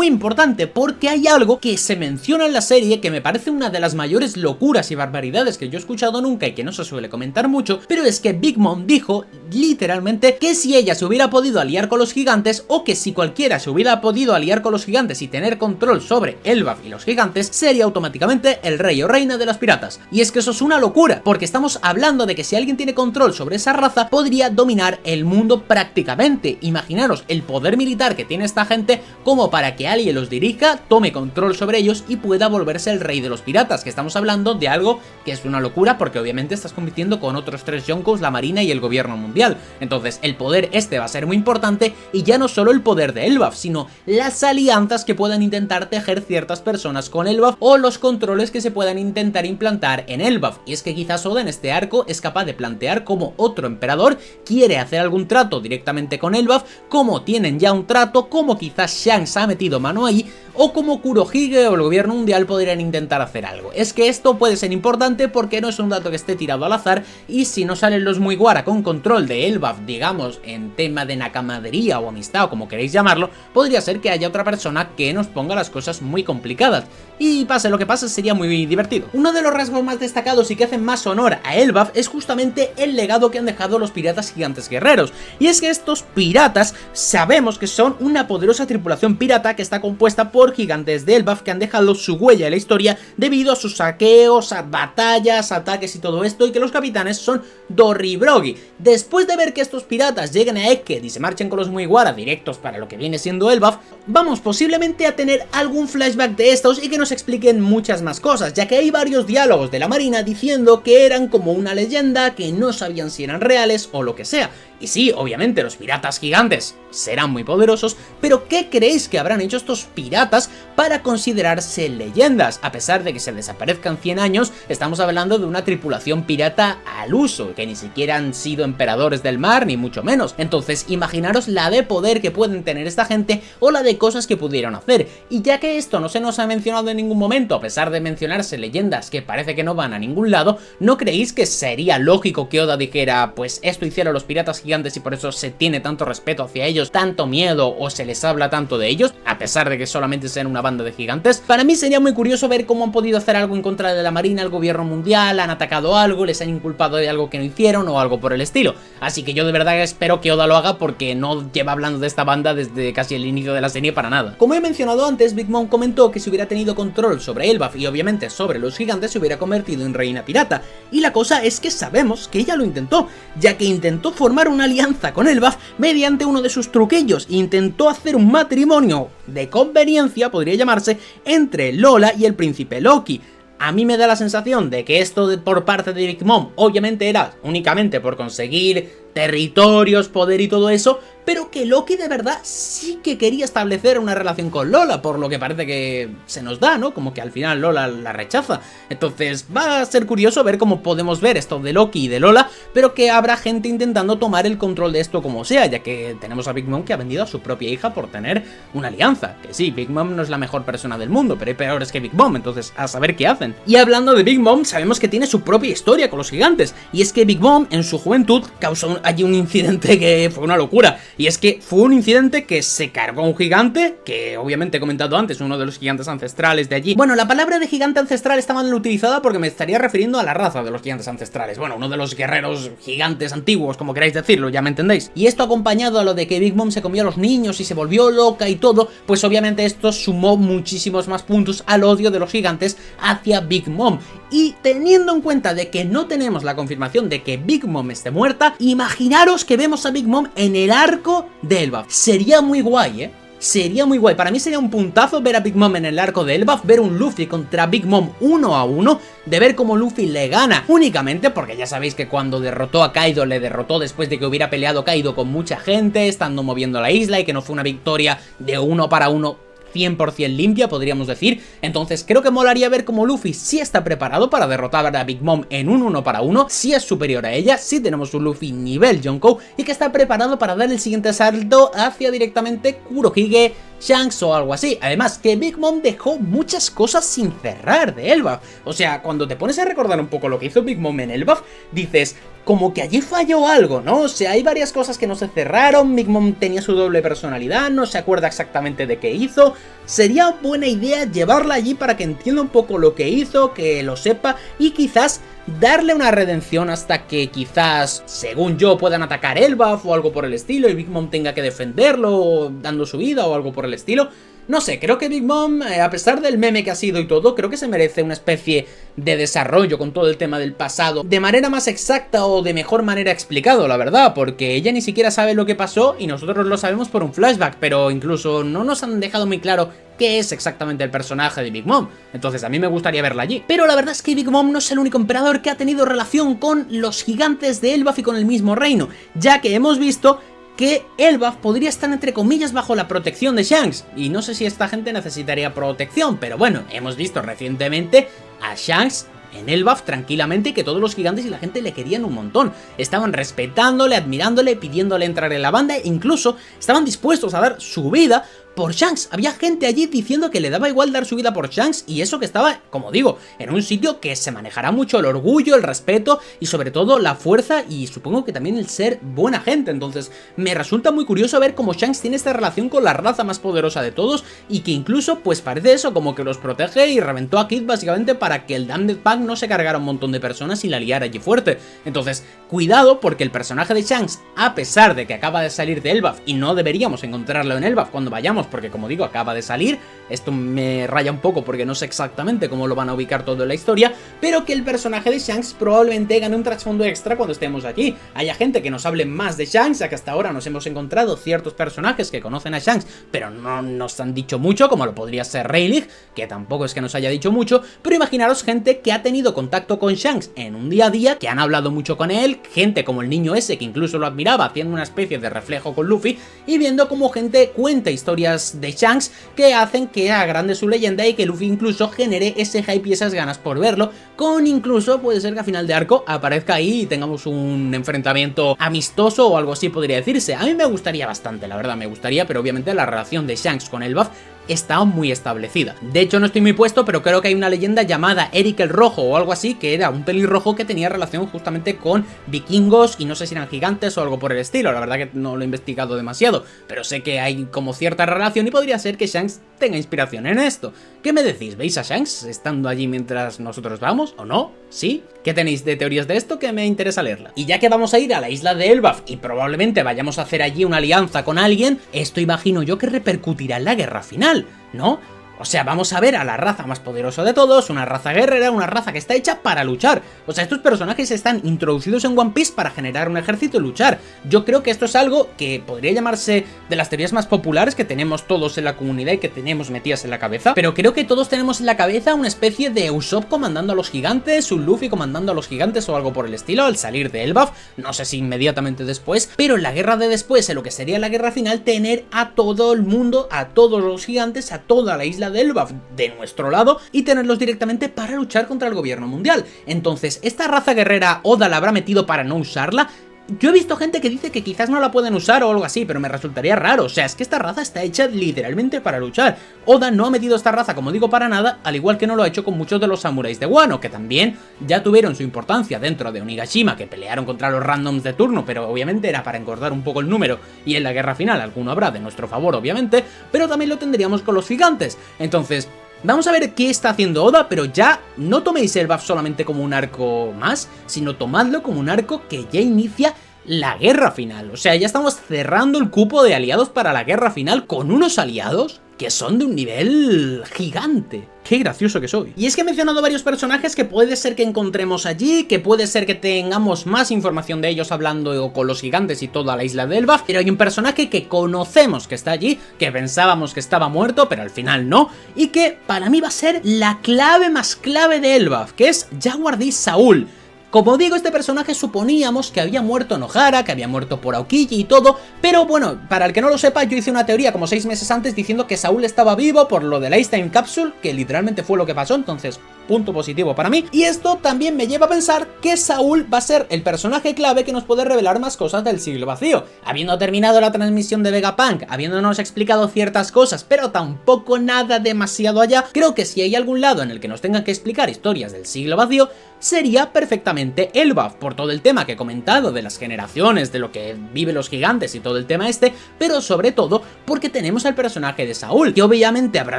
importante, porque hay algo que se menciona en la serie que me parece una de las mayores locuras y barbaridades que yo he escuchado nunca y que no se suele comentar mucho, pero es que Big Mom dijo literalmente que si ella se hubiera podido aliar con los gigantes, o que si cualquiera se hubiera podido aliar con los gigantes y tener control sobre Elbaf y los gigantes, sería automáticamente el rey o reina de las piratas. Y es que eso es una locura, porque estamos hablando de que si alguien tiene control sobre esa raza, podría dominar el mundo prácticamente. Imaginaros el poder militar que tiene esta gente como para que alguien los dirija, tome control sobre ellos y pueda volverse el rey de los piratas, que estamos hablando de algo que es una locura, porque obviamente estás compitiendo con otros tres Yonkous, la marina y el gobierno mundial. Entonces el poder este va a ser muy importante, y ya no solo el poder de Elbaf, sino las alianzas que puedan intentar tejer ciertas personas con Elbaf o los controles que se puedan intentar implantar en Elbaf. Y es que quizás Oda en este arco es capaz de plantear cómo otro emperador quiere hacer algún trato directamente con Elbaf, cómo tienen ya un trato, cómo quizás Shanks ha metido mano ahí, o como Kurohige o el gobierno mundial podrían intentar hacer algo. Es que esto puede ser importante porque no es un dato que esté tirado al azar, y si no salen los Mugiwara con control de Elbaf, digamos, en tema de nakamadería o amistad o como queréis llamarlo, podría ser que haya otra persona que nos ponga las cosas muy complicadas. Y pase lo que pase, sería muy divertido. Uno de los rasgos más destacados y que hacen más honor a Elbaf es justamente el legado que han dejado los piratas gigantes guerreros. Y es que estos piratas sabemos que son una poderosa tripulación pirata que está compuesta por gigantes de Elbaf que han dejado su huella en la historia debido a sus saqueos, a batallas, ataques y todo esto, y que los capitanes son Dorry y Brogy. Después de ver que estos piratas lleguen a Egghead y se marchen con los Mugiwara directos para lo que viene siendo Elbaf, vamos posiblemente a tener algún flashback de estos y que nos expliquen muchas más cosas, ya que hay varios diálogos de la marina diciendo que eran como una leyenda, que no sabían si eran reales o lo que sea. Y sí, obviamente los piratas gigantes serán muy poderosos, pero ¿qué creéis que habrán hecho estos piratas para considerarse leyendas? A pesar de que se desaparezcan 100 años, estamos hablando de una tripulación pirata al uso, que ni siquiera han sido emperadores del mar, ni mucho menos. Entonces, imaginaros la de poder que pueden tener esta gente o la de cosas que pudieron hacer. Y ya que esto no se nos ha mencionado en ningún momento, a pesar de mencionarse leyendas que parece que no van a ningún lado, ¿no creéis que sería lógico que Oda dijera, pues esto hicieron los piratas gigantes y por eso se tiene tanto respeto hacia ellos, tanto miedo o se les habla tanto de ellos, a pesar de que solamente sean una banda de gigantes? Para mí sería muy curioso ver cómo han podido hacer algo en contra de la marina, el gobierno mundial, han atacado algo, les han inculpado de algo que no hicieron o algo por el estilo. Así que yo de verdad espero que Oda lo haga, porque no lleva hablando de esta banda desde casi el inicio de la serie para nada. Como he mencionado antes, Big Mom comentó que si hubiera tenido control sobre Elbaf y obviamente sobre los gigantes, se hubiera convertido en reina pirata. Y la cosa es que sabemos que ella lo intentó, ya que intentó formar una alianza con Elbaf mediante uno de sus truquillos. Intentó hacer un matrimonio de conveniencia, podría llamarse, entre Lola y el príncipe Loki. A mí me da la sensación de que esto por parte de Big Mom obviamente era únicamente por conseguir territorios, poder y todo eso, pero que Loki de verdad sí que quería establecer una relación con Lola, por lo que parece que se nos da, ¿no? Como que al final Lola la rechaza. Entonces va a ser curioso ver cómo podemos ver esto de Loki y de Lola, pero que habrá gente intentando tomar el control de esto como sea, ya que tenemos a Big Mom que ha vendido a su propia hija por tener una alianza. Que sí, Big Mom no es la mejor persona del mundo, pero hay peores que Big Mom, entonces a saber qué hacen. Y hablando de Big Mom, sabemos que tiene su propia historia con los gigantes, y es que Big Mom en su juventud causó allí un incidente que fue una locura. Y es que fue un incidente que se cargó a un gigante, que obviamente he comentado antes, uno de los gigantes ancestrales de allí. Bueno, la palabra de gigante ancestral está mal utilizada porque me estaría refiriendo a la raza de los gigantes ancestrales. Bueno, uno de los guerreros gigantes antiguos, como queráis decirlo, ya me entendéis. Y esto acompañado a lo de que Big Mom se comió a los niños y se volvió loca y todo, pues obviamente esto sumó muchísimos más puntos al odio de los gigantes hacia Big Mom. Y teniendo en cuenta de que no tenemos la confirmación de que Big Mom esté muerta, imaginaros que vemos a Big Mom en el arco de Elbaf. Sería muy guay, Sería muy guay. Para mí sería un puntazo ver a Big Mom en el arco de Elbaf, ver un Luffy contra Big Mom 1 a 1, de ver cómo Luffy le gana, únicamente porque ya sabéis que cuando derrotó a Kaido, le derrotó después de que hubiera peleado Kaido con mucha gente, estando moviendo la isla, y que no fue una victoria de 1 para 1 100% limpia, podríamos decir. Entonces creo que molaría ver cómo Luffy sí está preparado para derrotar a Big Mom en un 1 para 1, sí es superior a ella, sí tenemos un Luffy nivel Yonkou, y que está preparado para dar el siguiente salto hacia directamente Kurohige, Shanks o algo así. Además que Big Mom dejó muchas cosas sin cerrar de Elbaf. O sea, cuando te pones a recordar un poco lo que hizo Big Mom en Elbaf, dices, como que allí falló algo, ¿no? O sea, hay varias cosas que no se cerraron, Big Mom tenía su doble personalidad, no se acuerda exactamente de qué hizo. Sería buena idea llevarla allí para que entienda un poco lo que hizo, que lo sepa, y quizás darle una redención hasta que quizás, según yo, puedan atacar Elbaf o algo por el estilo y Big Mom tenga que defenderlo dando su vida o algo por el estilo. no sé, creo que Big Mom, a pesar del meme que ha sido y todo, creo que se merece una especie de desarrollo con todo el tema del pasado, de manera más exacta o de mejor manera explicado, la verdad, porque ella ni siquiera sabe lo que pasó y nosotros lo sabemos por un flashback, pero incluso no nos han dejado muy claro qué es exactamente el personaje de Big Mom, entonces a mí me gustaría verla allí. Pero la verdad es que Big Mom no es el único emperador que ha tenido relación con los gigantes de Elbaf y con el mismo reino, ya que hemos visto que Elbaf podría estar entre comillas bajo la protección de Shanks, y no sé si esta gente necesitaría protección, pero bueno, hemos visto recientemente a Shanks en Elbaf tranquilamente y que todos los gigantes y la gente le querían un montón, estaban respetándole, admirándole, pidiéndole entrar en la banda e incluso estaban dispuestos a dar su vida por Shanks. Había gente allí diciendo que le daba igual dar su vida por Shanks, y eso que estaba, como digo, en un sitio que se manejará mucho el orgullo, el respeto y sobre todo la fuerza y supongo que también el ser buena gente. Entonces me resulta muy curioso ver cómo Shanks tiene esta relación con la raza más poderosa de todos y que incluso pues parece eso, como que los protege y reventó a Kid básicamente para que el Damned Pack no se cargara un montón de personas y la liara allí fuerte. Entonces cuidado, porque el personaje de Shanks, a pesar de que acaba de salir de Elbaf y no deberíamos encontrarlo en Elbaf cuando vayamos, porque como digo, acaba de salir, esto me raya un poco porque no sé exactamente cómo lo van a ubicar todo en la historia, pero que el personaje de Shanks probablemente gane un trasfondo extra cuando estemos allí. Haya gente que nos hable más de Shanks, ya que hasta ahora nos hemos encontrado ciertos personajes que conocen a Shanks, pero no nos han dicho mucho, como lo podría ser Rayleigh, que tampoco es que nos haya dicho mucho, pero imaginaros gente que ha tenido contacto con Shanks en un día a día, que han hablado mucho con él, gente como el niño ese que incluso lo admiraba, haciendo una especie de reflejo con Luffy, y viendo cómo gente cuenta historias de Shanks que hacen que agrande su leyenda y que Luffy incluso genere ese hype y esas ganas por verlo, con incluso puede ser que a final de arco aparezca ahí y tengamos un enfrentamiento amistoso o algo así podría decirse. A mí me gustaría bastante, la verdad me gustaría, pero obviamente la relación de Shanks con Elbaf está muy establecida. De hecho no estoy muy puesto, pero creo que hay una leyenda llamada Eric el Rojo o algo así, que era un pelirrojo que tenía relación justamente con vikingos y no sé si eran gigantes o algo por el estilo. La verdad que no lo he investigado demasiado, pero sé que hay como cierta relación y podría ser que Shanks tenga inspiración en esto. ¿Qué me decís? ¿Veis a Shanks estando allí mientras nosotros vamos o no? ¿Sí? ¿Qué tenéis de teorías de esto? Que me interesa leerla. Y ya que vamos a ir a la isla de Elbaf y probablemente vayamos a hacer allí una alianza con alguien, esto imagino yo que repercutirá en la guerra final, ¿no? O sea, vamos a ver a la raza más poderosa de todos, una raza guerrera, una raza que está hecha para luchar. O sea, estos personajes están introducidos en One Piece para generar un ejército y luchar. Yo creo que esto es algo que podría llamarse de las teorías más populares que tenemos todos en la comunidad y que tenemos metidas en la cabeza. Pero creo que todos tenemos en la cabeza una especie de Usopp comandando a los gigantes, un Luffy comandando a los gigantes o algo por el estilo al salir de Elbaf. No sé si inmediatamente después, pero en la guerra de después, en lo que sería la guerra final, tener a todo el mundo, a todos los gigantes, a toda la isla de Elbaf de nuestro lado y tenerlos directamente para luchar contra el gobierno mundial. Entonces, ¿esta raza guerrera Oda la habrá metido para no usarla? Yo he visto gente que dice que quizás no la pueden usar o algo así, pero me resultaría raro. O sea, es que esta raza está hecha literalmente para luchar. Oda no ha metido esta raza, como digo, para nada, al igual que no lo ha hecho con muchos de los samuráis de Wano, que también ya tuvieron su importancia dentro de Onigashima, que pelearon contra los randoms de turno, pero obviamente era para engordar un poco el número, y en la guerra final alguno habrá de nuestro favor, obviamente, pero también lo tendríamos con los gigantes. Entonces, vamos a ver qué está haciendo Oda, pero ya no toméis Elbaf solamente como un arco más, sino tomadlo como un arco que ya inicia la guerra final. O sea, ya estamos cerrando el cupo de aliados para la guerra final con unos aliados que son de un nivel gigante. Qué gracioso que soy. Y es que he mencionado varios personajes que puede ser que encontremos allí, que puede ser que tengamos más información de ellos hablando con los gigantes y toda la isla de Elbaf, pero hay un personaje que conocemos que está allí, que pensábamos que estaba muerto, pero al final no, y que para mí va a ser la clave más clave de Elbaf, que es Jaguar D. Saul. Como digo, este personaje suponíamos que había muerto en Ohara, que había muerto por Aokiji y todo, pero bueno, para el que no lo sepa, yo hice una teoría como 6 meses antes diciendo que Saul estaba vivo por lo del Ice Time Capsule, que literalmente fue lo que pasó, entonces punto positivo para mí. Y esto también me lleva a pensar que Saul va a ser el personaje clave que nos puede revelar más cosas del siglo vacío. Habiendo terminado la transmisión de Vegapunk, habiéndonos explicado ciertas cosas, pero tampoco nada demasiado allá, creo que si hay algún lado en el que nos tengan que explicar historias del siglo vacío, sería perfectamente Elbaf, por todo el tema que he comentado de las generaciones, de lo que viven los gigantes y todo el tema este, pero sobre todo porque tenemos al personaje de Saul, que obviamente habrá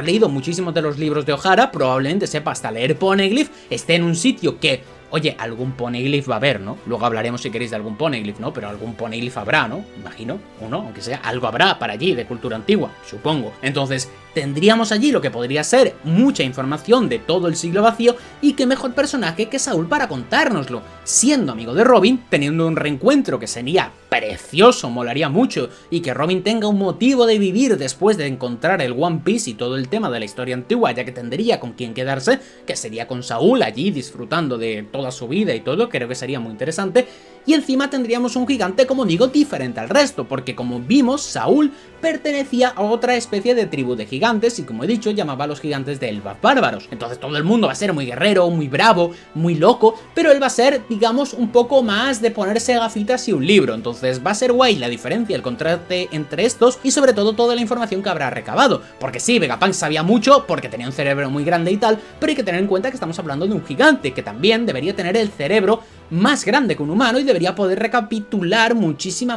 leído muchísimos de los libros de Ohara, probablemente sepa hasta leer Poneglyph, esté en un sitio que, oye, algún Poneglyph va a haber, ¿no? Luego hablaremos si queréis de algún Poneglyph, ¿no? Pero algún Poneglyph habrá, ¿no? Imagino, uno, aunque sea, algo habrá para allí de cultura antigua, supongo. Entonces, tendríamos allí lo que podría ser mucha información de todo el siglo vacío, y qué mejor personaje que Saúl para contárnoslo, siendo amigo de Robin, teniendo un reencuentro que sería precioso, molaría mucho, y que Robin tenga un motivo de vivir después de encontrar el One Piece y todo el tema de la historia antigua, ya que tendría con quien quedarse, que sería con Saúl allí disfrutando de toda su vida y todo, creo que sería muy interesante. Y encima tendríamos un gigante, como digo, diferente al resto, porque como vimos, Saúl pertenecía a otra especie de tribu de gigantes y, como he dicho, llamaba a los gigantes de Elbaf bárbaros. Entonces todo el mundo va a ser muy guerrero, muy bravo, muy loco, pero él va a ser, digamos, un poco más de ponerse gafitas y un libro. Entonces va a ser guay la diferencia, el contraste entre estos y sobre todo toda la información que habrá recabado. Porque sí, Vegapunk sabía mucho porque tenía un cerebro muy grande y tal, pero hay que tener en cuenta que estamos hablando de un gigante que también debería tener el cerebro más grande que un humano y debería poder recapitular muchísima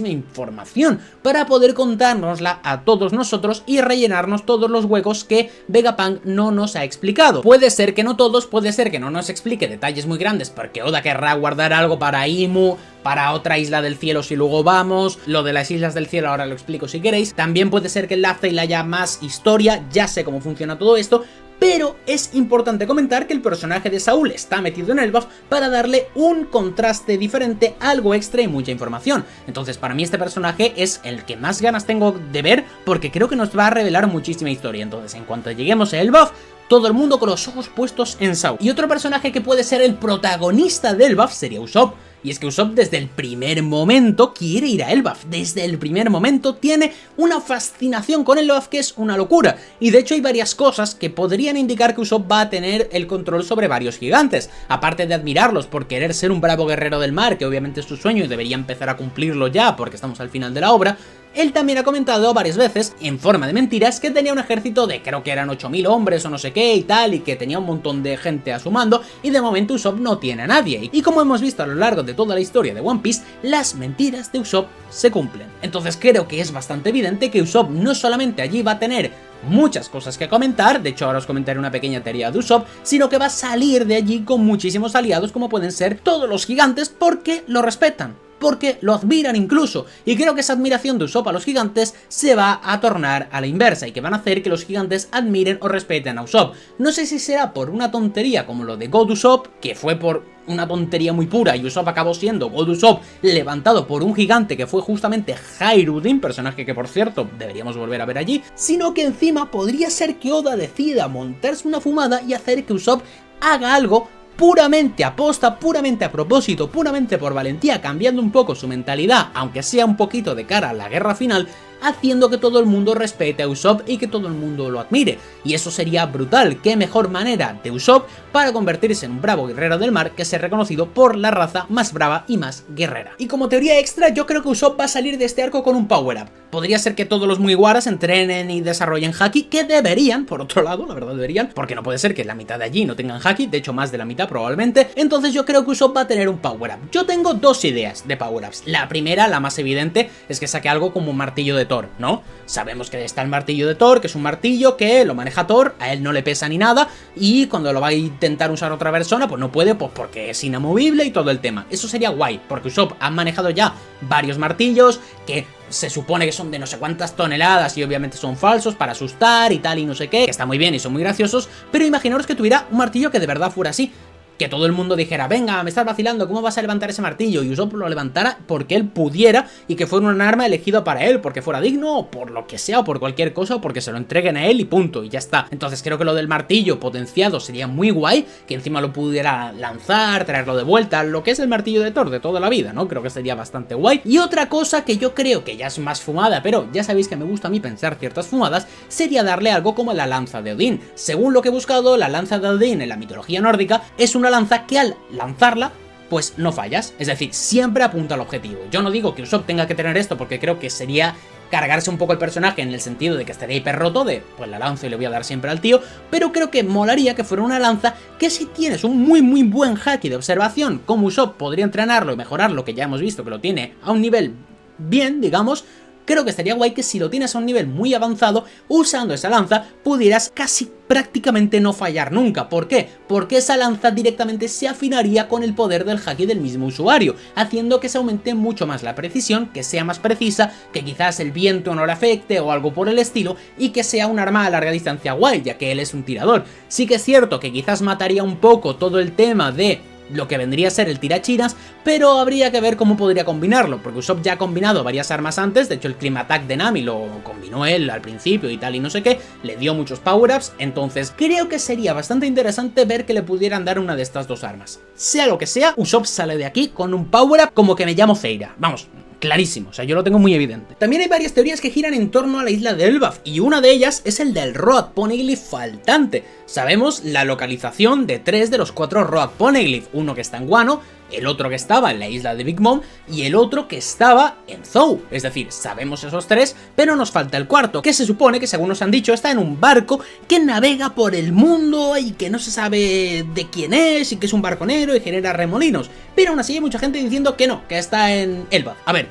información para poder contárnosla a todos nosotros y rellenarnos todos los huecos que Vegapunk no nos ha explicado. Puede ser que no todos, puede ser que no nos explique detalles muy grandes porque Oda querrá guardar algo para Imu, para otra isla del cielo si luego vamos, lo de las islas del cielo ahora lo explico si queréis. También puede ser que en Laugh Tale haya más historia, ya sé cómo funciona todo esto, pero es importante comentar que el personaje de Saúl está metido en Elbaf para darle un contraste diferente, algo extra y mucha información. Entonces para mí este personaje es el que más ganas tengo de ver porque creo que nos va a revelar muchísima historia. Entonces en cuanto lleguemos a Elbaf, todo el mundo con los ojos puestos en Saúl. Y otro personaje que puede ser el protagonista de Elbaf sería Usopp. Y es que Usopp desde el primer momento quiere ir a Elbaf, desde el primer momento tiene una fascinación con Elbaf que es una locura. Y de hecho hay varias cosas que podrían indicar que Usopp va a tener el control sobre varios gigantes. Aparte de admirarlos por querer ser un bravo guerrero del mar, que obviamente es su sueño y debería empezar a cumplirlo ya porque estamos al final de la obra, él también ha comentado varias veces, en forma de mentiras, que tenía un ejército de creo que eran 8000 hombres o no sé qué y tal, y que tenía un montón de gente a su mando, y de momento Usopp no tiene a nadie. Y como hemos visto a lo largo de toda la historia de One Piece, las mentiras de Usopp se cumplen. Entonces creo que es bastante evidente que Usopp no solamente allí va a tener muchas cosas que comentar, de hecho ahora os comentaré una pequeña teoría de Usopp, sino que va a salir de allí con muchísimos aliados como pueden ser todos los gigantes porque lo respetan, porque lo admiran incluso, y creo que esa admiración de Usopp a los gigantes se va a tornar a la inversa y que van a hacer que los gigantes admiren o respeten a Usopp. No sé si será por una tontería como lo de God Usopp, que fue por una tontería muy pura y Usopp acabó siendo God Usopp levantado por un gigante que fue justamente Hayruddin, personaje que por cierto deberíamos volver a ver allí, sino que encima podría ser que Oda decida montarse una fumada y hacer que Usopp haga algo puramente aposta, puramente a propósito, puramente por valentía, cambiando un poco su mentalidad, aunque sea un poquito de cara a la guerra final, haciendo que todo el mundo respete a Usopp y que todo el mundo lo admire. Y eso sería brutal. Qué mejor manera de Usopp para convertirse en un bravo guerrero del mar que ser reconocido por la raza más brava y más guerrera. Y como teoría extra, yo creo que Usopp va a salir de este arco con un power up. Podría ser que todos los Mugiwaras entrenen y desarrollen Haki, que deberían, por otro lado, la verdad deberían, porque no puede ser que la mitad de allí no tengan Haki, de hecho más de la mitad probablemente. Entonces yo creo que Usopp va a tener un power up. Yo tengo dos ideas de power ups. La primera, la más evidente, es que saque algo como un martillo de Thor, ¿no? Sabemos que está el martillo de Thor, que es un martillo que lo maneja Thor, a él no le pesa ni nada, y cuando lo va a intentar usar otra persona, pues no puede, pues porque es inamovible y todo el tema. Eso sería guay, porque Usopp ha manejado ya varios martillos que se supone que son de no sé cuántas toneladas y obviamente son falsos para asustar y tal y no sé qué, que está muy bien y son muy graciosos, pero imaginaros que tuviera un martillo que de verdad fuera así. Que todo el mundo dijera, venga, me estás vacilando, ¿cómo vas a levantar ese martillo? Y Usopp lo levantara porque él pudiera y que fuera un arma elegido para él, porque fuera digno, o por lo que sea, o por cualquier cosa, o porque se lo entreguen a él y punto, y ya está. Entonces creo que lo del martillo potenciado sería muy guay, que encima lo pudiera lanzar, traerlo de vuelta, lo que es el martillo de Thor de toda la vida, ¿no? Creo que sería bastante guay. Y otra cosa que yo creo que ya es más fumada, pero ya sabéis que me gusta a mí pensar ciertas fumadas, sería darle algo como la lanza de Odín. Según lo que he buscado, la lanza de Odín en la mitología nórdica es una lanza que al lanzarla pues no fallas, es decir, siempre apunta al objetivo. Yo no digo que Usopp tenga que tener esto porque creo que sería cargarse un poco el personaje en el sentido de que estaría hiper roto de, pues la lanzo y le voy a dar siempre al tío, pero creo que molaría que fuera una lanza que si tienes un muy buen haki de observación como Usopp podría entrenarlo y mejorarlo, que ya hemos visto que lo tiene a un nivel bien, digamos, creo que estaría guay que si lo tienes a un nivel muy avanzado, usando esa lanza, pudieras casi prácticamente no fallar nunca. ¿Por qué? Porque esa lanza directamente se afinaría con el poder del haki del mismo usuario, haciendo que se aumente mucho más la precisión, que sea más precisa, que quizás el viento no le afecte o algo por el estilo, y que sea un arma a larga distancia guay, ya que él es un tirador. Sí que es cierto que quizás mataría un poco todo el tema de lo que vendría a ser el tirachinas, pero habría que ver cómo podría combinarlo, porque Usopp ya ha combinado varias armas antes. De hecho el Climb Attack de Nami lo combinó él al principio y tal y no sé qué, le dio muchos power-ups, entonces creo que sería bastante interesante ver que le pudieran dar una de estas dos armas. Sea lo que sea, Usopp sale de aquí con un power-up como que me llamo Zeira, vamos, clarísimo, o sea, yo lo tengo muy evidente. También hay varias teorías que giran en torno a la isla de Elbaf, y una de ellas es el del Road Poneglyph faltante. Sabemos la localización de 3 de los 4 Road Poneglyph, uno que está en Wano, el otro que estaba en la isla de Big Mom y el otro que estaba en Zou. Es decir, sabemos esos 3, pero nos falta el cuarto, que se supone que, según nos han dicho, está en un barco que navega por el mundo y que no se sabe de quién es y que es un barco negro y genera remolinos. Pero aún así hay mucha gente diciendo que no, que está en Elbaf. A ver,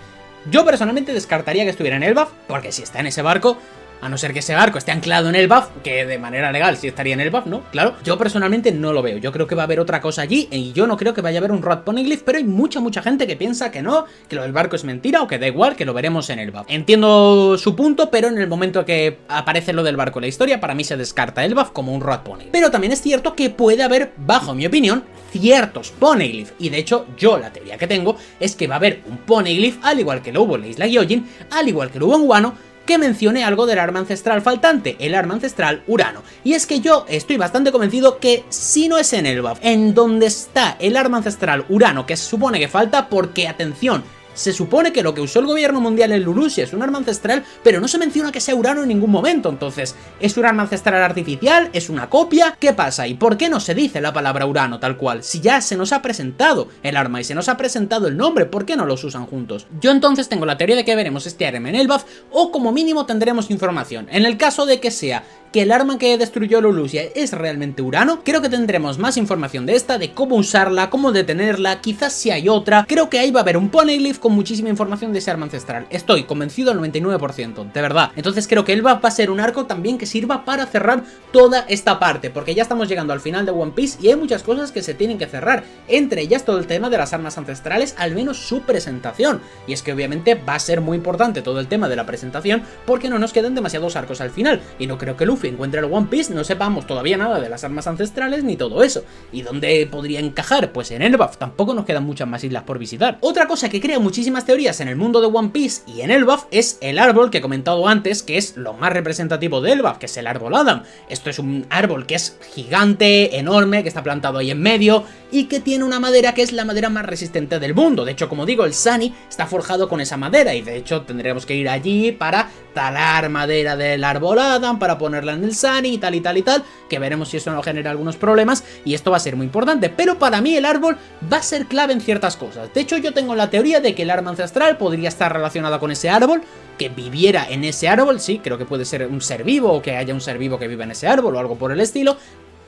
yo personalmente descartaría que estuviera en Elbaf, porque si está en ese barco, a no ser que ese barco esté anclado en Elbaf, que de manera legal sí estaría en Elbaf, ¿no? Claro, yo personalmente no lo veo. Yo creo que va a haber otra cosa allí y yo no creo que vaya a haber un Road Poneglyph, pero hay mucha gente que piensa que no, que lo del barco es mentira o que da igual, que lo veremos en Elbaf. Entiendo su punto, pero en el momento que aparece lo del barco en la historia, para mí se descarta Elbaf como un Road Poneglyph. Pero también es cierto que puede haber, bajo mi opinión, ciertos Poneglyph, y de hecho yo la teoría que tengo es que va a haber un Poneglyph, al igual que lo hubo en la isla Gyojin, al igual que lo hubo en Wano, que mencione algo del arma ancestral faltante, el arma ancestral Urano. Y es que yo estoy bastante convencido que si no es en Elbaf, en donde está el arma ancestral Urano, que se supone que falta, porque, atención, se supone que lo que usó el gobierno mundial en Lulusia es un arma ancestral, pero no se menciona que sea Urano en ningún momento. Entonces, ¿es un arma ancestral artificial? ¿Es una copia? ¿Qué pasa? ¿Y por qué no se dice la palabra Urano tal cual? Si ya se nos ha presentado el arma y se nos ha presentado el nombre, ¿por qué no los usan juntos? Yo entonces tengo la teoría de que veremos este arma en Elbaf, o como mínimo tendremos información. En el caso de que sea que el arma que destruyó Lulusia es realmente Urano, creo que tendremos más información de esta, de cómo usarla, cómo detenerla, quizás si hay otra. Creo que ahí va a haber un Poneglyph con muchísima información de ese arma ancestral. Estoy convencido al 99%, de verdad. Entonces creo que Elbaf va a ser un arco también que sirva para cerrar toda esta parte, porque ya estamos llegando al final de One Piece y hay muchas cosas que se tienen que cerrar, entre ellas todo el tema de las armas ancestrales, al menos su presentación. Y es que obviamente va a ser muy importante todo el tema de la presentación, porque no nos quedan demasiados arcos al final, y no creo que Luffy encuentre el One Piece no sepamos todavía nada de las armas ancestrales ni todo eso. ¿Y dónde podría encajar? Pues en Elbaf. Tampoco nos quedan muchas más islas por visitar. Otra cosa que crea muchísimas teorías en el mundo de One Piece y en Elbaf es el árbol que he comentado antes, que es lo más representativo de Elbaf, que es el árbol Adam. Esto es un árbol que es gigante, enorme, que está plantado ahí en medio y que tiene una madera que es la madera más resistente del mundo. De hecho, como digo, el Sunny está forjado con esa madera y de hecho tendremos que ir allí para talar madera del árbol Adam, para ponerla en el Sunny y tal y tal y tal, que veremos si eso nos genera algunos problemas y esto va a ser muy importante. Pero para mí el árbol va a ser clave en ciertas cosas. De hecho, yo tengo la teoría de que el arma ancestral podría estar relacionada con ese árbol, que viviera en ese árbol. Sí, creo que puede ser un ser vivo o que haya un ser vivo que viva en ese árbol o algo por el estilo.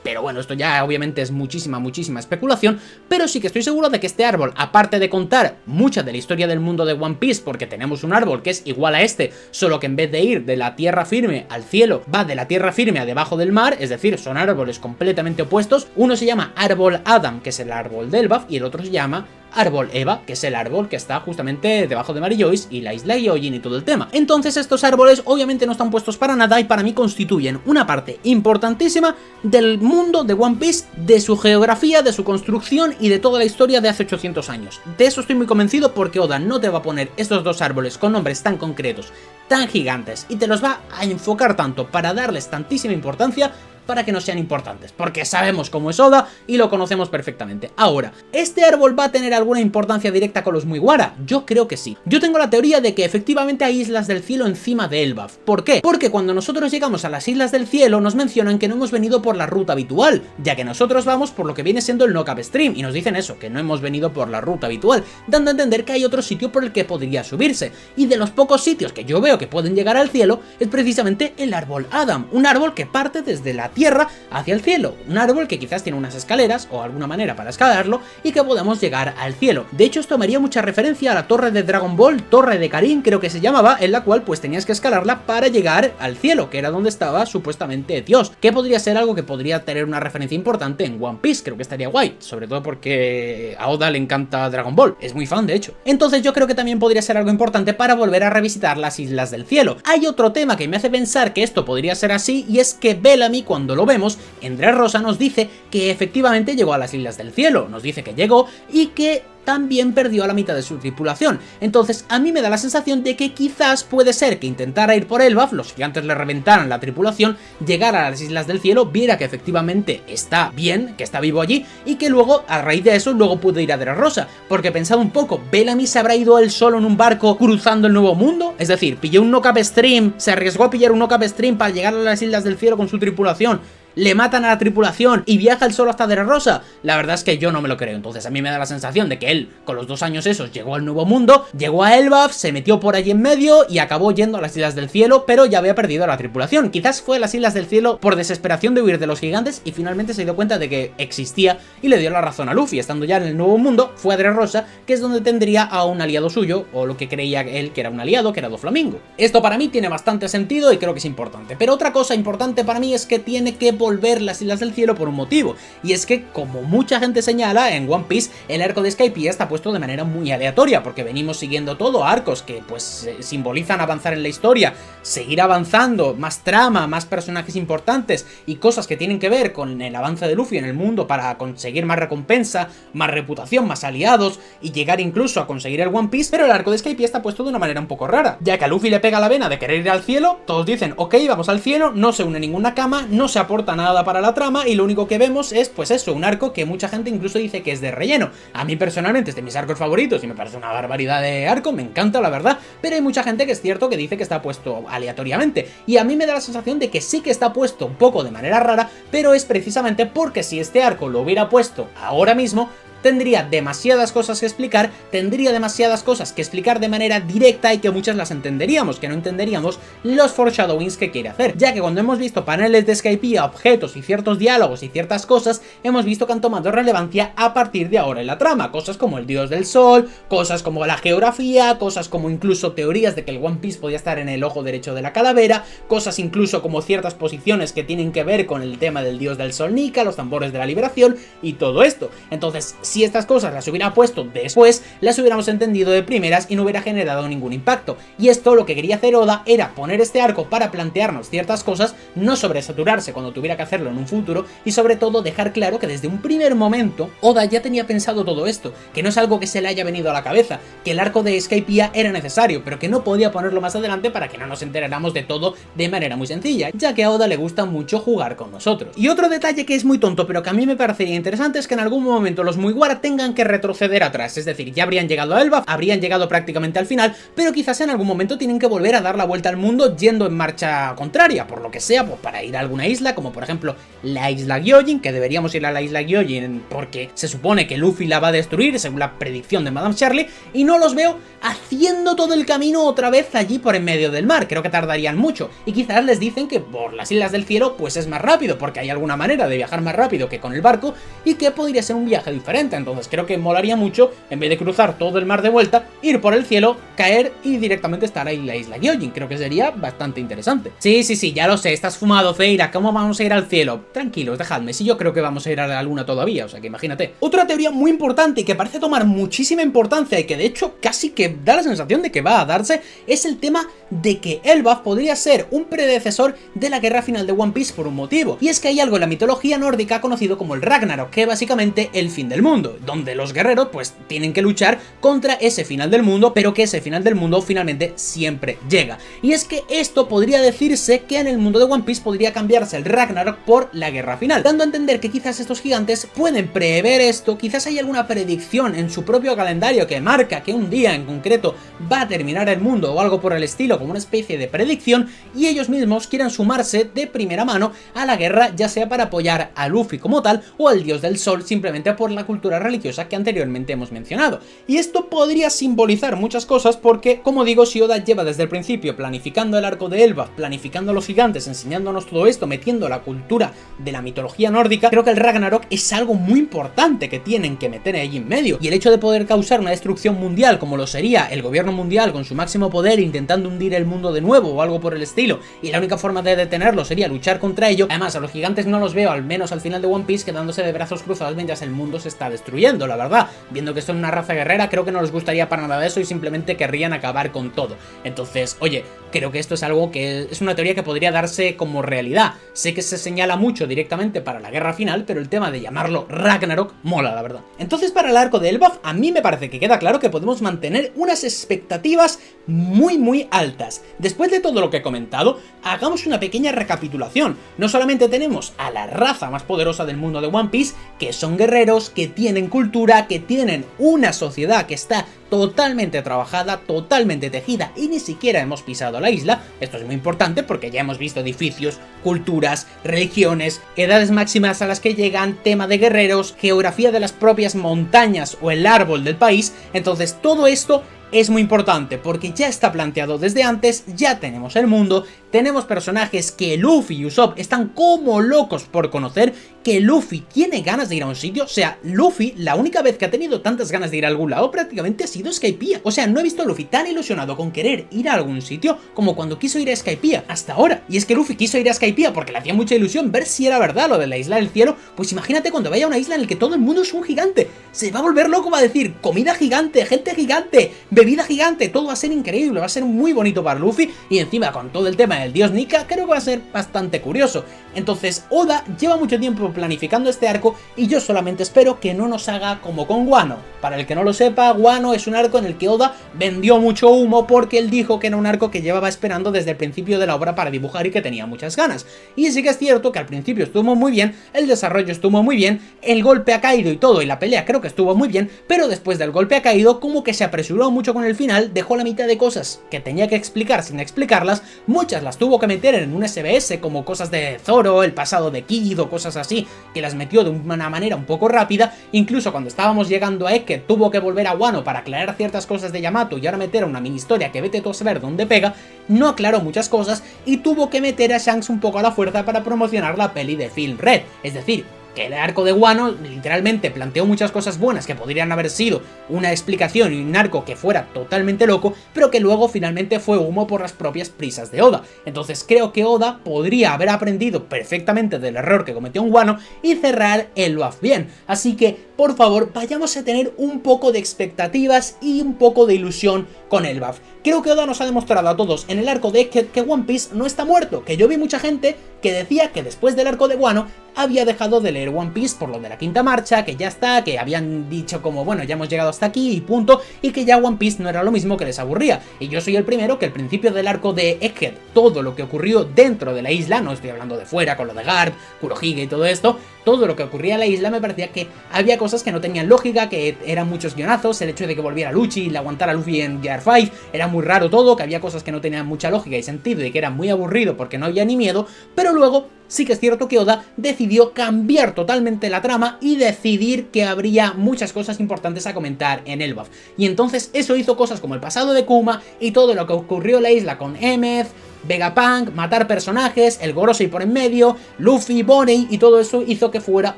Pero bueno, esto ya obviamente es muchísima especulación, pero sí que estoy seguro de que este árbol, aparte de contar mucha de la historia del mundo de One Piece, porque tenemos un árbol que es igual a este, solo que en vez de ir de la tierra firme al cielo, va de la tierra firme a debajo del mar, es decir, son árboles completamente opuestos. Uno se llama árbol Adam, que es el árbol de Elbaf, y el otro se llama árbol Eva, que es el árbol que está justamente debajo de Mary Joyce y la isla Gyojin y todo el tema. Entonces estos árboles obviamente no están puestos para nada y para mí constituyen una parte importantísima del mundo de One Piece, de su geografía, de su construcción y de toda la historia de hace 800 años. De eso estoy muy convencido, porque Oda no te va a poner estos dos árboles con nombres tan concretos, tan gigantes, y te los va a enfocar tanto para darles tantísima importancia para que no sean importantes, porque sabemos cómo es Oda y lo conocemos perfectamente. Ahora, ¿este árbol va a tener alguna importancia directa con los Mugiwara? Yo creo que sí. Yo tengo la teoría de que efectivamente hay islas del cielo encima de Elbaf. ¿Por qué? Porque cuando nosotros llegamos a las islas del cielo nos mencionan que no hemos venido por la ruta habitual, ya que nosotros vamos por lo que viene siendo el Knock-Up Stream, y nos dicen eso, que no hemos venido por la ruta habitual, dando a entender que hay otro sitio por el que podría subirse. Y de los pocos sitios que yo veo que pueden llegar al cielo es precisamente el árbol Adam, un árbol que parte desde la tierra hacia el cielo, un árbol que quizás tiene unas escaleras o alguna manera para escalarlo y que podamos llegar al cielo. De hecho, esto me haría mucha referencia a la torre de Dragon Ball, Torre de Karin creo que se llamaba, en la cual pues tenías que escalarla para llegar al cielo, que era donde estaba supuestamente Dios, que podría ser algo que podría tener una referencia importante en One Piece. Creo que estaría guay, sobre todo porque a Oda le encanta Dragon Ball, es muy fan de hecho. Entonces yo creo que también podría ser algo importante para volver a revisitar las Islas del Cielo. Hay otro tema que me hace pensar que esto podría ser así, y es que Bellamy, cuando lo vemos en Dressrosa, nos dice que efectivamente llegó a las Islas del Cielo, nos dice que llegó y que también perdió a la mitad de su tripulación. Entonces a mí me da la sensación de que quizás puede ser que intentara ir por Elbaf, los gigantes le reventaran la tripulación, llegara a las Islas del Cielo, viera que efectivamente está bien, que está vivo allí, y que luego, a raíz de eso, luego pudo ir a Dressrosa. Porque pensado un poco, ¿Bellamy se habrá ido él solo en un barco cruzando el Nuevo Mundo? Es decir, pilló un knock-up stream, se arriesgó a pillar un knock-up stream para llegar a las Islas del Cielo con su tripulación, le matan a la tripulación y viaja él solo hasta Dressrosa. La verdad es que yo no me lo creo. Entonces a mí me da la sensación de que él, con los 2 años esos, llegó al Nuevo Mundo, llegó a Elbaf, se metió por allí en medio y acabó yendo a las Islas del Cielo, pero ya había perdido a la tripulación. Quizás fue a las Islas del Cielo por desesperación de huir de los gigantes y finalmente se dio cuenta de que existía y le dio la razón a Luffy. Estando ya en el Nuevo Mundo, fue a Dressrosa, que es donde tendría a un aliado suyo, o lo que creía él que era un aliado, que era Doflamingo. Esto para mí tiene bastante sentido y creo que es importante. Pero otra cosa importante para mí es que tiene que volver las Islas del Cielo por un motivo, y es que, como mucha gente señala, en One Piece el arco de Skypiea está puesto de manera muy aleatoria, porque venimos siguiendo todo arcos que pues simbolizan avanzar en la historia, seguir avanzando, más trama, más personajes importantes y cosas que tienen que ver con el avance de Luffy en el mundo para conseguir más recompensa, más reputación, más aliados y llegar incluso a conseguir el One Piece. Pero el arco de Skypiea está puesto de una manera un poco rara, ya que a Luffy le pega la vena de querer ir al cielo, todos dicen ok, vamos al cielo, no se une ninguna cama, no se aporta nada para la trama y lo único que vemos es pues eso, un arco que mucha gente incluso dice que es de relleno. A mí personalmente es de mis arcos favoritos y me parece una barbaridad de arco, me encanta la verdad, pero hay mucha gente que es cierto que dice que está puesto aleatoriamente, y a mí me da la sensación de que sí que está puesto un poco de manera rara, pero es precisamente porque si este arco lo hubiera puesto ahora mismo, tendría demasiadas cosas que explicar, tendría demasiadas cosas que explicar de manera directa y que muchas las entenderíamos, que no entenderíamos los foreshadowings que quiere hacer, ya que cuando hemos visto paneles de Skypiea, objetos y ciertos diálogos y ciertas cosas, hemos visto que han tomado relevancia a partir de ahora en la trama, cosas como el dios del sol, cosas como la geografía, cosas como incluso teorías de que el One Piece podía estar en el ojo derecho de la calavera, cosas incluso como ciertas posiciones que tienen que ver con el tema del dios del sol Nika, los tambores de la liberación y todo esto. Entonces, si estas cosas las hubiera puesto después, las hubiéramos entendido de primeras y no hubiera generado ningún impacto. Y esto lo que quería hacer Oda era poner este arco para plantearnos ciertas cosas, no sobresaturarse cuando tuviera que hacerlo en un futuro, y sobre todo dejar claro que desde un primer momento Oda ya tenía pensado todo esto, que no es algo que se le haya venido a la cabeza, que el arco de Skypiea era necesario, pero que no podía ponerlo más adelante para que no nos enteráramos de todo de manera muy sencilla, ya que a Oda le gusta mucho jugar con nosotros. Y otro detalle que es muy tonto, pero que a mí me parecería interesante, es que en algún momento los Mugiwara tengan que retroceder atrás, es decir, ya habrían llegado a Elbaf, habrían llegado prácticamente al final, pero quizás en algún momento tienen que volver a dar la vuelta al mundo yendo en marcha contraria, por lo que sea, pues para ir a alguna isla, como por ejemplo la isla Gyojin, que deberíamos ir a la isla Gyojin porque se supone que Luffy la va a destruir según la predicción de Madame Charlie, y no los veo haciendo todo el camino otra vez allí por en medio del mar. Creo que tardarían mucho, y quizás les dicen que por las Islas del Cielo pues es más rápido, porque hay alguna manera de viajar más rápido que con el barco, y que podría ser un viaje diferente. Entonces creo que molaría mucho, en vez de cruzar todo el mar de vuelta, ir por el cielo, caer y directamente estar ahí en la isla Gyojin. Creo que sería bastante interesante. Sí, ya lo sé, estás fumado, Feira, ¿cómo vamos a ir al cielo? Tranquilos, dejadme, si yo creo que vamos a ir a la luna todavía, o sea que imagínate. Otra teoría muy importante y que parece tomar muchísima importancia y que de hecho casi que da la sensación de que va a darse, es el tema de que Elbaf podría ser un predecesor de la guerra final de One Piece por un motivo, y es que hay algo en la mitología nórdica conocido como el Ragnarok, que es básicamente el fin del mundo, donde los guerreros pues tienen que luchar contra ese final del mundo, pero que ese final del mundo finalmente siempre llega. Y es que esto podría decirse que en el mundo de One Piece podría cambiarse el Ragnarok por la guerra final, dando a entender que quizás estos gigantes pueden prever esto, quizás hay alguna predicción en su propio calendario que marca que un día en concreto va a terminar el mundo o algo por el estilo, como una especie de predicción, y ellos mismos quieran sumarse de primera mano a la guerra, ya sea para apoyar a Luffy como tal o al dios del sol, simplemente por la cultura cultura religiosa que anteriormente hemos mencionado. Y esto podría simbolizar muchas cosas porque, como digo, si Oda lleva desde el principio planificando el arco de Elbaf, planificando a los gigantes, enseñándonos todo esto, metiendo la cultura de la mitología nórdica, creo que el Ragnarok es algo muy importante que tienen que meter ahí en medio. Y el hecho de poder causar una destrucción mundial, como lo sería el gobierno mundial con su máximo poder intentando hundir el mundo de nuevo o algo por el estilo, y la única forma de detenerlo sería luchar contra ello. Además, a los gigantes no los veo, al menos al final de One Piece, quedándose de brazos cruzados mientras el mundo se está destruyendo, la verdad. Viendo que son una raza guerrera, creo que no les gustaría para nada eso y simplemente querrían acabar con todo. Entonces, oye, creo que esto es algo que es una teoría que podría darse como realidad. Sé que se señala mucho directamente para la guerra final, pero el tema de llamarlo Ragnarok mola, la verdad. Entonces, para el arco de Elbaf, a mí me parece que queda claro que podemos mantener unas expectativas muy altas. Después de todo lo que he comentado, hagamos una pequeña recapitulación. No solamente tenemos a la raza más poderosa del mundo de One Piece, que son guerreros, que tienen cultura, que tienen una sociedad que está totalmente trabajada, totalmente tejida y ni siquiera hemos pisado la isla. Esto es muy importante porque ya hemos visto edificios, culturas, religiones, edades máximas a las que llegan, tema de guerreros, geografía de las propias montañas o el árbol del país. Entonces todo esto es muy importante porque ya está planteado desde antes, ya tenemos el mundo, tenemos personajes que Luffy y Usopp están como locos por conocer, que Luffy tiene ganas de ir a un sitio. O sea, Luffy, la única vez que ha tenido tantas ganas de ir a algún lado prácticamente ha sido Skypiea. O sea, no he visto a Luffy tan ilusionado con querer ir a algún sitio como cuando quiso ir a Skypiea hasta ahora. Y es que Luffy quiso ir a Skypiea porque le hacía mucha ilusión ver si era verdad lo de la isla del cielo. Pues imagínate cuando vaya a una isla en la que todo el mundo es un gigante, se va a volver loco, va a decir comida gigante, gente gigante, bebida gigante, todo va a ser increíble, va a ser muy bonito para Luffy. Y encima con todo el tema del dios Nika, creo que va a ser bastante curioso. Entonces Oda lleva mucho tiempo planificando este arco y yo solamente espero que no nos haga como con Wano. Para el que no lo sepa, Wano es un arco en el que Oda vendió mucho humo porque él dijo que era un arco que llevaba esperando desde el principio de la obra para dibujar y que tenía muchas ganas. Y sí que es cierto que al principio estuvo muy bien, el desarrollo estuvo muy bien, el golpe ha caído y todo, y la pelea creo que estuvo muy bien, pero después del golpe ha caído como que se apresuró mucho con el final, dejó la mitad de cosas que tenía que explicar sin explicarlas, muchas las tuvo que meter en un SBS como cosas de Zoro, el pasado de Kid o cosas así, que las metió de una manera un poco rápida. Incluso cuando estábamos llegando a Egghead tuvo que volver a Wano para aclarar ciertas cosas de Yamato y ahora meter una mini historia que vete tú a saber dónde pega, no aclaró muchas cosas y tuvo que meter a Shanks un poco a la fuerza para promocionar la peli de Film Red, es decir, que el arco de Wano literalmente planteó muchas cosas buenas que podrían haber sido una explicación y un arco que fuera totalmente loco, pero que luego finalmente fue humo por las propias prisas de Oda. Entonces creo que Oda podría haber aprendido perfectamente del error que cometió en Wano y cerrar el BAF bien. Así que, por favor, vayamos a tener un poco de expectativas y un poco de ilusión con el BAF. Creo que Oda nos ha demostrado a todos en el arco de Egghead que One Piece no está muerto, que yo vi mucha gente que decía que después del arco de Wano había dejado de leer One Piece por lo de la quinta marcha, que ya está, que habían dicho como bueno, ya hemos llegado hasta aquí y punto, y que ya One Piece no era lo mismo, que les aburría. Y yo soy el primero que al principio del arco de Egghead, todo lo que ocurrió dentro de la isla, no estoy hablando de fuera con lo de Garp, Kurohige y todo esto, todo lo que ocurría en la isla me parecía que había cosas que no tenían lógica, que eran muchos guionazos, el hecho de que volviera Lucci y le aguantara a Luffy en Gear 5, era muy raro todo, que había cosas que no tenían mucha lógica y sentido y que era muy aburrido porque no había ni miedo, pero luego sí que es cierto que Oda decidió cambiar totalmente la trama y decidir que habría muchas cosas importantes a comentar en el BAF. Y entonces eso hizo cosas como el pasado de Kuma y todo lo que ocurrió en la isla con Emmet, Vegapunk, matar personajes, el Gorosei por en medio, Luffy, Bonney, y todo eso hizo que fuera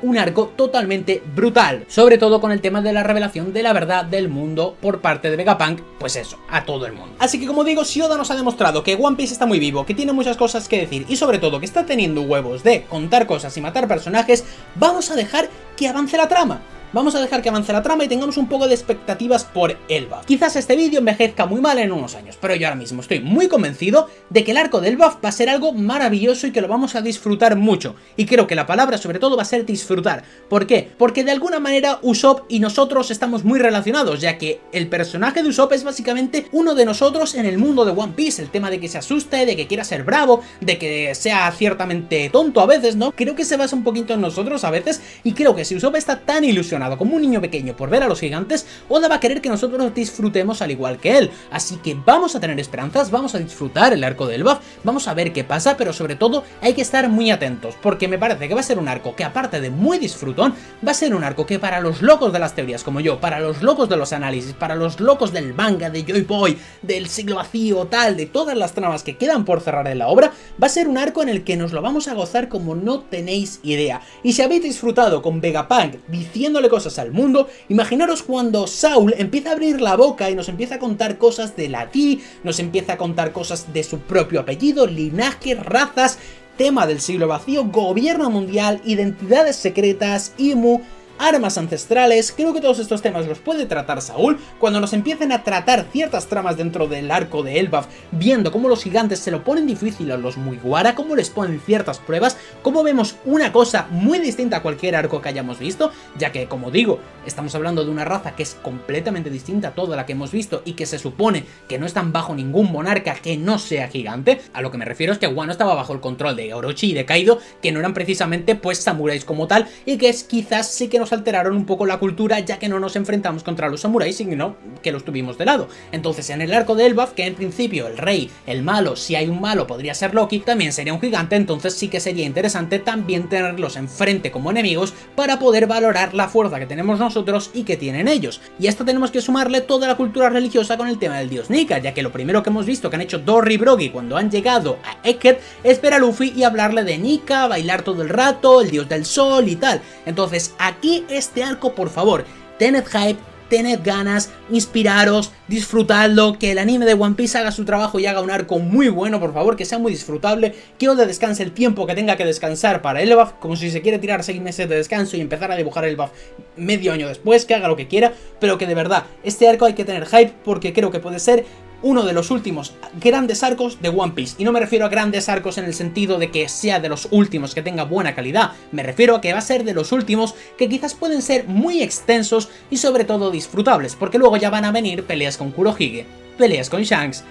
un arco totalmente brutal. Sobre todo con el tema de la revelación de la verdad del mundo por parte de Vegapunk, pues eso, a todo el mundo. Así que como digo, si Oda nos ha demostrado que One Piece está muy vivo, que tiene muchas cosas que decir y sobre todo que está teniendo huevos de contar cosas y matar personajes, vamos a dejar que avance la trama. Vamos a dejar que avance la trama y tengamos un poco de expectativas por el BAF. Quizás este vídeo envejezca muy mal en unos años, pero yo ahora mismo estoy muy convencido de que el arco del BAF va a ser algo maravilloso y que lo vamos a disfrutar mucho. Y creo que la palabra sobre todo va a ser disfrutar. ¿Por qué? Porque de alguna manera Usopp y nosotros estamos muy relacionados, ya que el personaje de Usopp es básicamente uno de nosotros en el mundo de One Piece. El tema de que se asuste, de que quiera ser bravo, de que sea ciertamente tonto a veces, ¿no? Creo que se basa un poquito en nosotros a veces y creo que si Usopp está tan ilusionado emocionado como un niño pequeño por ver a los gigantes, Oda va a querer que nosotros disfrutemos al igual que él. Así que vamos a tener esperanzas, vamos a disfrutar el arco de Elbaf, vamos a ver qué pasa, pero sobre todo hay que estar muy atentos, porque me parece que va a ser un arco que, aparte de muy disfrutón, va a ser un arco que para los locos de las teorías como yo, para los locos de los análisis, para los locos del manga, de Joy Boy, del siglo vacío, tal, de todas las tramas que quedan por cerrar en la obra, va a ser un arco en el que nos lo vamos a gozar como no tenéis idea. Y si habéis disfrutado con Vegapunk diciéndole cosas al mundo, imaginaros cuando Saul empieza a abrir la boca y nos empieza a contar cosas de la Ti, nos empieza a contar cosas de su propio apellido, linaje, razas, tema del siglo vacío, gobierno mundial, identidades secretas, Imu, armas ancestrales. Creo que todos estos temas los puede tratar Saul cuando nos empiecen a tratar ciertas tramas dentro del arco de Elbaf, viendo cómo los gigantes se lo ponen difícil a los Mugiwara, cómo les ponen ciertas pruebas, cómo vemos una cosa muy distinta a cualquier arco que hayamos visto, ya que, como digo, estamos hablando de una raza que es completamente distinta a toda la que hemos visto y que se supone que no están bajo ningún monarca que no sea gigante. A lo que me refiero es que Wano estaba bajo el control de Orochi y de Kaido, que no eran precisamente pues samuráis como tal, y que quizás sí que nos alteraron un poco la cultura, ya que no nos enfrentamos contra los samuráis, sino que los tuvimos de lado. Entonces en el arco de Elbaf, que en principio el rey, el malo, si hay un malo podría ser Loki, también sería un gigante, entonces sí que sería interesante también tenerlos enfrente como enemigos para poder valorar la fuerza que tenemos nosotros y que tienen ellos. Y a esto tenemos que sumarle toda la cultura religiosa con el tema del dios Nika, ya que lo primero que hemos visto que han hecho Dory y Brogy cuando han llegado a Eket es ver a Luffy y hablarle de Nika, bailar todo el rato, el dios del sol y tal. Entonces aquí este arco, por favor, tened hype, tened ganas, inspiraros, disfrutadlo, que el anime de One Piece haga su trabajo y haga un arco muy bueno, por favor, que sea muy disfrutable, que Oda descanse el tiempo que tenga que descansar para Elbaf, como si se quiere tirar 6 meses de descanso y empezar a dibujar Elbaf medio año después, que haga lo que quiera, pero que de verdad, este arco hay que tener hype porque creo que puede ser uno de los últimos grandes arcos de One Piece. Y no me refiero a grandes arcos en el sentido de que sea de los últimos que tenga buena calidad, me refiero a que va a ser de los últimos que quizás pueden ser muy extensos y sobre todo disfrutables, porque luego ya van a venir peleas con Kurohige, peleas con Shanks,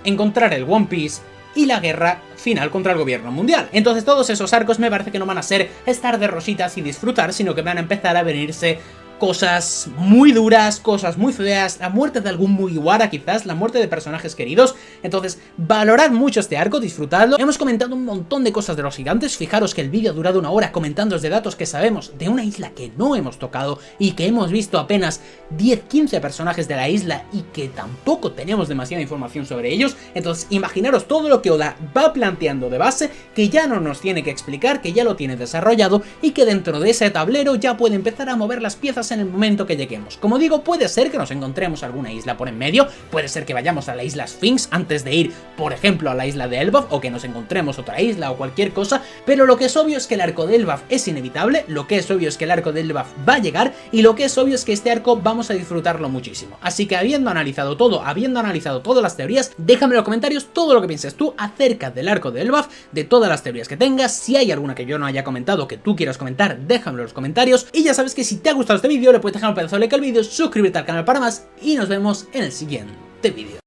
encontrar el One Piece y la guerra final contra el gobierno mundial. Entonces todos esos arcos me parece que no van a ser estar de rositas y disfrutar, sino que van a empezar a venirse cosas muy duras, cosas muy feas, la muerte de algún Mugiwara quizás, la muerte de personajes queridos. Entonces valorad mucho este arco, disfrutadlo. Hemos comentado un montón de cosas de los gigantes, fijaros que el vídeo ha durado 1 hora comentándoos de datos que sabemos de una isla que no hemos tocado y que hemos visto apenas 10-15 personajes de la isla y que tampoco tenemos demasiada información sobre ellos. Entonces imaginaros todo lo que Oda va planteando de base, que ya no nos tiene que explicar, que ya lo tiene desarrollado y que dentro de ese tablero ya puede empezar a mover las piezas en el momento que lleguemos. Como digo, puede ser que nos encontremos alguna isla por en medio, puede ser que vayamos a la isla Sphinx antes de ir, por ejemplo, a la isla de Elbaf, o que nos encontremos otra isla o cualquier cosa, pero lo que es obvio es que el arco de Elbaf es inevitable, lo que es obvio es que el arco de Elbaf va a llegar, y lo que es obvio es que este arco vamos a disfrutarlo muchísimo. Así que habiendo analizado todo, habiendo analizado todas las teorías, déjame en los comentarios todo lo que pienses tú acerca del arco de Elbaf, de todas las teorías que tengas. Si hay alguna que yo no haya comentado que tú quieras comentar, déjamelo en los comentarios, y ya sabes que si te ha gustado este vídeo le puedes dejar un pedazo de like al vídeo, suscribirte al canal para más, y nos vemos en el siguiente vídeo.